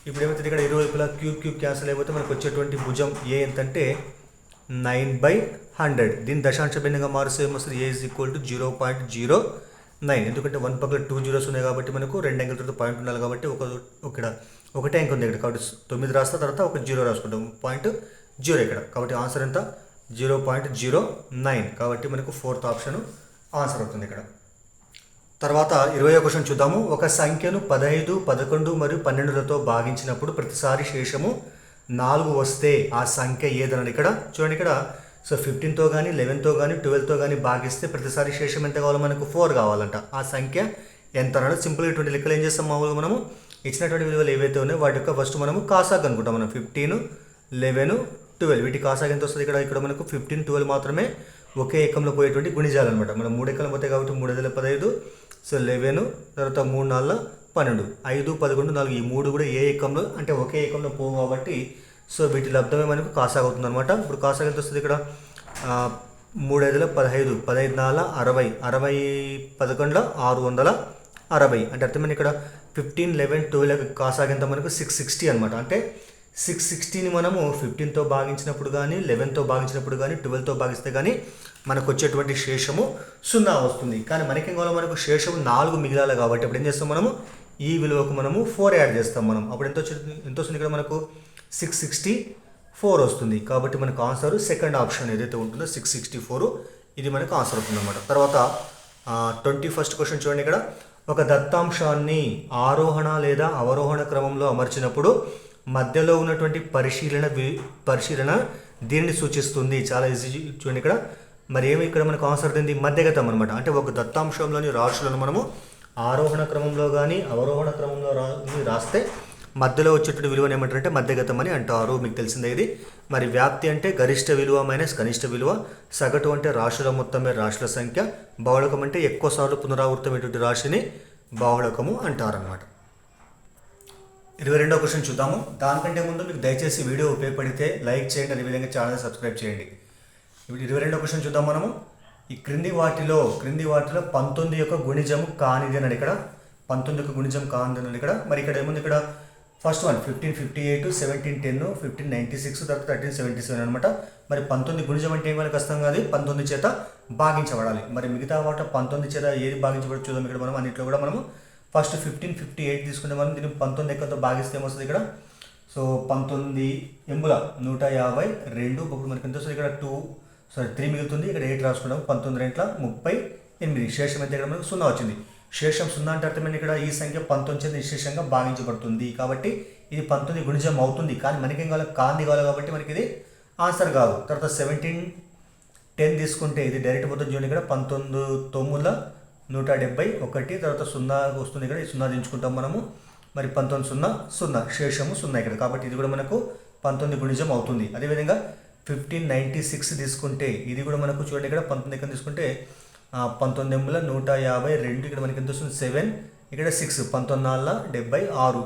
ఇప్పుడు ఏమవుతుంది, ఇక్కడ ఇరువైపులా క్యూబ్ క్యాన్సిల్ అయిపోతే మనకు వచ్చేటువంటి భుజం ఏ ఎంత అంటే 9/100. దీన్ని దశాంశ భిన్నంగా మారుస్తే ఏమొస్తుంది, a = 0.09. ఎందుకంటే 1 పక్కన 2 zeros ఉన్నాయి కాబట్టి మనకు 2 అంకెలతో పాయింట్ ఉండాలి కాబట్టి ఒకటే అంకె ఉంది ఇక్కడ. కాబట్టి 9 రాస్తా, తర్వాత ఒక 0 రాసుకుంటాం, 0 ఇక్కడ. కాబట్టి ఆన్సర్ ఎంత 0.09. కాబట్టి మనకు 4th ఆప్షన్ ఆన్సర్ అవుతుంది ఇక్కడ. తర్వాత 20వ క్వశ్చన్ చూద్దాము. ఒక సంఖ్యను 15, 11 మరియు 12లతో భాగించినప్పుడు ప్రతిసారి శేషము 4 వస్తే ఆ సంఖ్య ఏదన్నాడు ఇక్కడ. చూడండి ఇక్కడ, సో 15తో కానీ 11తో కానీ 12తో కానీ భాగిస్తే ప్రతిసారి శేషం ఎంత కావాలో మనకు 4 కావాలంట. ఆ సంఖ్య ఎంత అన్నాడు. సింపుల్ ఇటువంటి లెక్కలు ఏం చేస్తాం, మామూలుగా మనము ఇచ్చినటువంటి విలువలు ఏవైతే ఉన్నాయో వాటి యొక్క ఫస్ట్ మనము కాసాగ్ అనుకుంటాం. మనం 15, 11, 12 వీటి కాసాగ్ ఎంత వస్తుంది, ఇక్కడ మనకు 15, 12 మాత్రమే ఒకే ఏకంలో పోయేటువంటి గుణిజాలు అనమాట. మనం 3 ఏకంలో పోతాయి కాబట్టి 3 × 15, సో 11, తర్వాత 3 × 4 12, 5, 11, 4 ఈ 3 కూడా ఏ ఏకంలో అంటే ఒకే ఏకంలో పోవు కాబట్టి సో వీటి లబ్ధమే మనకు కాసాగ్ అవుతుంది అనమాట. ఇప్పుడు కాసాగ్ ఎంత వస్తుంది, ఇక్కడ 3 × 5 15, 15 × 4 60, 60 11 660. అంటే అర్థమైంది, ఇక్కడ 15, 11, 12 కాసాగ్ ఎంత మనకు 660 అనమాట. అంటే 660ని మనము 15తో భాగించినప్పుడు కానీ 11తో భాగించినప్పుడు కానీ 12తో భాగిస్తే కానీ మనకు వచ్చేటువంటి శేషము 0 వస్తుంది. కానీ మనకేం కావాలో, మనకు శేషము 4 మిగిలాలి కాబట్టి అప్పుడు ఏం చేస్తాం, మనము ఈ విలువకు మనము 4 యాడ్ చేస్తాం మనం. అప్పుడు ఎంత వస్తుంది ఇక్కడ మనకు 660 4 వస్తుంది. కాబట్టి మనకు ఆన్సర్ సెకండ్ ఆప్షన్ ఏదైతే ఉంటుందో 664 ఇది మనకు ఆన్సర్ అవుతుంది అన్నమాట. తర్వాత 21st క్వశ్చన్ చూడండి. ఇక్కడ ఒక దత్తాంశాన్ని ఆరోహణ లేదా అవరోహణ క్రమంలో అమర్చినప్పుడు మధ్యలో ఉన్నటువంటి పరిశీలన దీనిని సూచిస్తుంది. చాలా ఈజీ చూడండి. ఇక్కడ మరి ఏమి ఇక్కడ మనకు ఆన్సర్ ఉంది మధ్యగతం అనమాట. అంటే ఒక దత్తాంశంలోని రాశులను మనము ఆరోహణ క్రమంలో కానీ అవరోహణ క్రమంలో రాస్తే మధ్యలో వచ్చేటువంటి విలువను ఏమంటారంటే మధ్యగతం అని అంటారు. మీకు తెలిసిందే ఇది. మరి వ్యాప్తి అంటే గరిష్ట విలువ మైనస్ కనిష్ట విలువ, సగటు అంటే రాశుల మొత్తం మీద రాశుల సంఖ్య, బహుళకం అంటే ఎక్కువ సార్లు పునరావృతమైనటువంటి రాశిని బహుళకము అంటారనమాట. 22వ క్వశ్చన్ చూద్దాము. దానికంటే ముందు మీకు దయచేసి వీడియో ఉపయోగపడితే లైక్ చేయండి, అదేవిధంగా ఛానల్ సబ్స్క్రైబ్ చేయండి. ఇప్పుడు 22వ క్వశ్చన్ చూద్దాం మనము. ఈ క్రింది వాటిలో 19 యొక్క గుణిజము కానిది అన్నాడు. ఇక్కడ 19 యొక్క గుణిజం కానిది అన్నాడు. ఇక్కడ మరి ఇక్కడ ఏముంది? ఇక్కడ ఫస్ట్ వన్ 1558, 1710, 1596, తర్వాత 1377 అనమాట. మరి 19 గుణిజం అంటే ఏమైనా కష్టం కాదు, 19 చేత భాగించబడాలి. మరి మిగతా వాట 19 చేత ఏది భాగించబడి చూద్దాం. ఇక్కడ మనం అన్నింటిలో కూడా మనము ఫస్ట్ 1558 తీసుకుంటే మనం దీన్ని 19 ఎక్కతో భాగిస్తే ఏమొస్తుంది? ఇక్కడ సో 19 ఎంబుల 152. ఇప్పుడు మనకి ఎంత వస్తుంది? ఇక్కడ 3 మిగులుతుంది. ఇక్కడ 8 రాసుకున్నాం. 19 రెంట్ల 38. శేషం అయితే ఇక్కడ మనకు 0 వచ్చింది. శేషం 0 అంటే అర్థమైంది. ఇక్కడ ఈ సంఖ్య 19 చేత నిశేషంగా భాగించబడుతుంది. కాబట్టి ఇది 19 గుణిజం అవుతుంది. కానీ మనకేం కావాలి? కాంతి కావాలి. కాబట్టి మనకి ఇది ఆన్సర్ కాదు. తర్వాత 1710 తీసుకుంటే ఇది డైరెక్ట్ పోతుంది. చూడండి. ఇక్కడ 19 9 171. తర్వాత 0 వస్తుంది. ఇక్కడ 0 దించుకుంటాం మనము. మరి 19 0 0 శేషము 0 ఇక్కడ. కాబట్టి ఇది కూడా మనకు 19 గుణిజం అవుతుంది. అదేవిధంగా 1596 తీసుకుంటే ఇది కూడా మనకు చూడండి. ఇక్కడ 19 ఎక్కడ తీసుకుంటే 19 ఎంబుల 152. ఇక్కడ మనకి ఎంత వస్తుంది? 7. ఇక్కడ 6 19 76.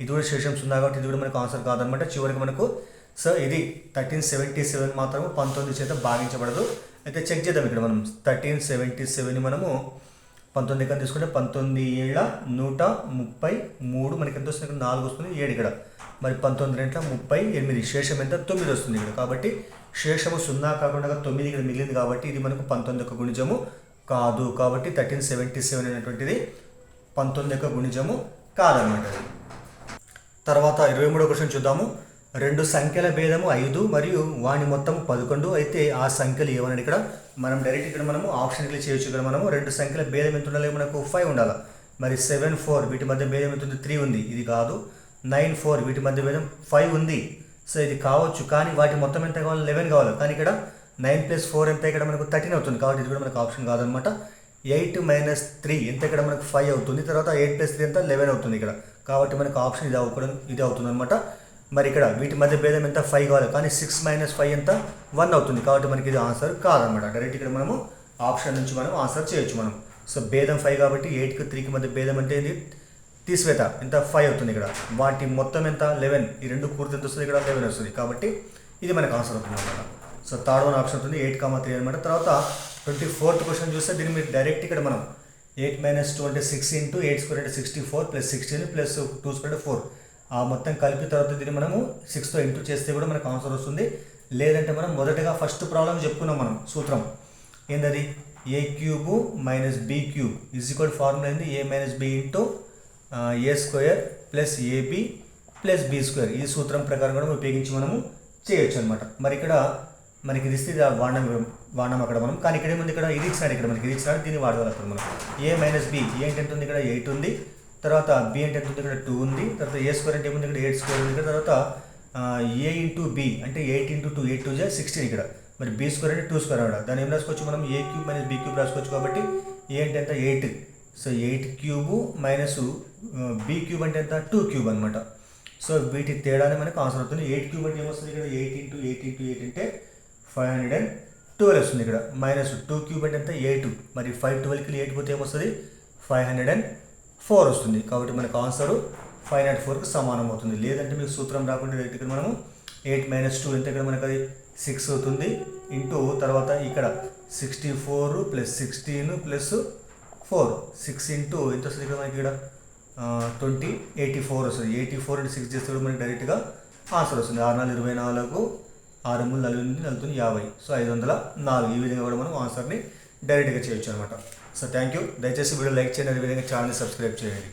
ఇది కూడా శేషం 0 కాబట్టి ఇది కూడా మనకు ఆన్సర్ కాదనమాట. చివరికి మనకు సో ఇది 1377 మాత్రము 19 చేత భాగించబడదు. అయితే చెక్ చేద్దాం. ఇక్కడ మనం 1377 మనము 19 ఎక్కడ తీసుకుంటే 19 7 133. మనకి ఎంత వస్తుంది? ఇక్కడ 4 వస్తుంది. 7 ఇక్కడ. మరి 19 రెంట్ల 38. శేషం ఎంత? 9 వస్తుంది ఇక్కడ. కాబట్టి శేషము 0 కాకుండా 9 ఇక్కడ మిగిలింది. కాబట్టి ఇది మనకు 19 యొక్క గుణిజము కాదు. కాబట్టి 1377 అనేటువంటిది 19 యొక్క గుణిజము కాదనమాట. తర్వాత 23వ క్వశ్చన్ చూద్దాము. 2 సంఖ్యల భేదము 5 మరియు వాని మొత్తం 11 అయితే ఆ సంఖ్యలు ఏమన్నాడు? ఇక్కడ మనం డైరెక్ట్ ఇక్కడ మనము ఆప్షన్ క్లిక్ చేయొచ్చు. ఇక్కడ మనము 2 సంఖ్యల భేదం ఎంత ఉండాలి? మనకు 5 ఉండాలి. మరి 7 4 వీటి మధ్య భేదం ఎంత ఉంది? 3 ఉంది. ఇది కాదు. 9 4 వీటి మధ్య భేదం 5 ఉంది. సో ఇది కావచ్చు. కానీ వాటి మొత్తం ఎంత కావాలి? 11 కావాలి. కానీ ఇక్కడ 9 + 4 ఎంత? ఇక్కడ మనకు 13 అవుతుంది. కాబట్టి ఇది కూడా మనకు ఆప్షన్ కాదనమాట. 8 - 3 ఎంత? ఇక్కడ మనకు 5 అవుతుంది. తర్వాత 8 + 3 ఎంత? 11 అవుతుంది ఇక్కడ. కాబట్టి మనకు ఆప్షన్ ఇది అవుతుంది అనమాట. మరి ఇక్కడ వీటి మధ్య భేదం ఎంత? 5 కావాలి. కానీ 6 - 5 ఎంత? 1 అవుతుంది. కాబట్టి మనకి ఇది ఆన్సర్ కాదనమాట. డైరెక్ట్ ఇక్కడ మనము ఆప్షన్ నుంచి మనం ఆన్సర్ చేయొచ్చు మనం. సో భేదం 5 కాబట్టి 8కి 3కి మధ్య భేదం అంటే ఇది తీసివేత ఎంత? 5 అవుతుంది ఇక్కడ. వాటి మొత్తం ఎంత? 11. ఈ రెండు కూడితే ఎంత వస్తుంది? ఇక్కడ 11 వస్తుంది. కాబట్టి ఇది మనకు ఆన్సర్ అవుతుంది అనమాట. సో థర్డ్ వన్ ఆప్షన్ అవుతుంది 8,3 అనమాట. తర్వాత 24th క్వశ్చన్ చూస్తే దీన్ని మీరు డైరెక్ట్ ఇక్కడ మనం 8 - 2 అంటే 6 × 8² అంటే 64 + 16 + 2² అంటే 4. ఆ మొత్తం కలిపి తర్వాత దీన్ని మనము 6తో ఇంటూ చేస్తే కూడా మనకు ఆన్సర్ వస్తుంది. లేదంటే మనం మొదటగా ఫస్ట్ ప్రాబ్లం చెప్పుకున్నాం మనం సూత్రం ఏంటది? a³ - b³ = ఫార్ములా ఏంది? a - b × a² + ab + b². ఈ సూత్రం ప్రకారం కూడా ఉపయోగించి మనము చేయొచ్చు అనమాట. మరి ఇక్కడ మనకి ఇది ఇస్తే వాడినాం అక్కడ మనం. కానీ ఇక్కడ ఏముంది? ఇక్కడ ఇది ఇచ్చినాడు. ఇక్కడ మనకి ఇది ఇచ్చినాడు. దీన్ని వాడవాలి అక్కడ మనం. a - b ఏ అంటే ఎంత ఉంది? ఇక్కడ 8 ఉంది. తర్వాత b అంటే ఎంత ఉంది? ఇక్కడ 2 ఉంది. తర్వాత a² అంటే ఏముంది? ఇక్కడ 8² ఉంది. ఇక్కడ తర్వాత a × b అంటే 8 × 2 8 2 16 ఇక్కడ. మరి b² అంటే 2² అనమాట. దాన్ని ఏం రాసుకోవచ్చు మనం? a³ - b³ రాసుకోవచ్చు. కాబట్టి a అంటే ఎంత? 8. సో 8³ - b³ అంటే ఎంత? 2³ అనమాట. సో వీటి తేడానే మనకు ఆన్సర్ అవుతుంది. 8³ అంటే ఏమొస్తుంది? ఇక్కడ 8 × 8 × 8 అంటే 512 వస్తుంది. ఇక్కడ -2³ అంటే ఎంత? 8. మరి 512కి 8 పోతే ఏమొస్తుంది? 504 వస్తుంది. కాబట్టి మనకు ఆన్సరు 504కి సమానం అవుతుంది. లేదంటే మీకు సూత్రం రాకుండా డైరెక్ట్ ఇక్కడ మనము 8 - 2 ఎంత? ఇక్కడ మనకు అది 6 అవుతుంది. ఇంటూ తర్వాత ఇక్కడ 64 + 16 + 4 6 ఇంటూ ఎంత వస్తుంది? ఇక్కడ మనకి ఇక్కడ 20 84 వస్తుంది. 84 × 6 చేస్తే కూడా మనకి డైరెక్ట్గా ఆన్సర్ వస్తుంది. 6 4 24 6 3 48 49 50. సో 504. ఈ విధంగా కూడా మనం ఆన్సర్ని డైరెక్ట్గా చేయొచ్చు అనమాట. So thank you. దయచేసి వీడియో లైక్ చేయండి, అదేవిధంగా ఛానల్ని సబ్స్క్రైబ్ చేయండి.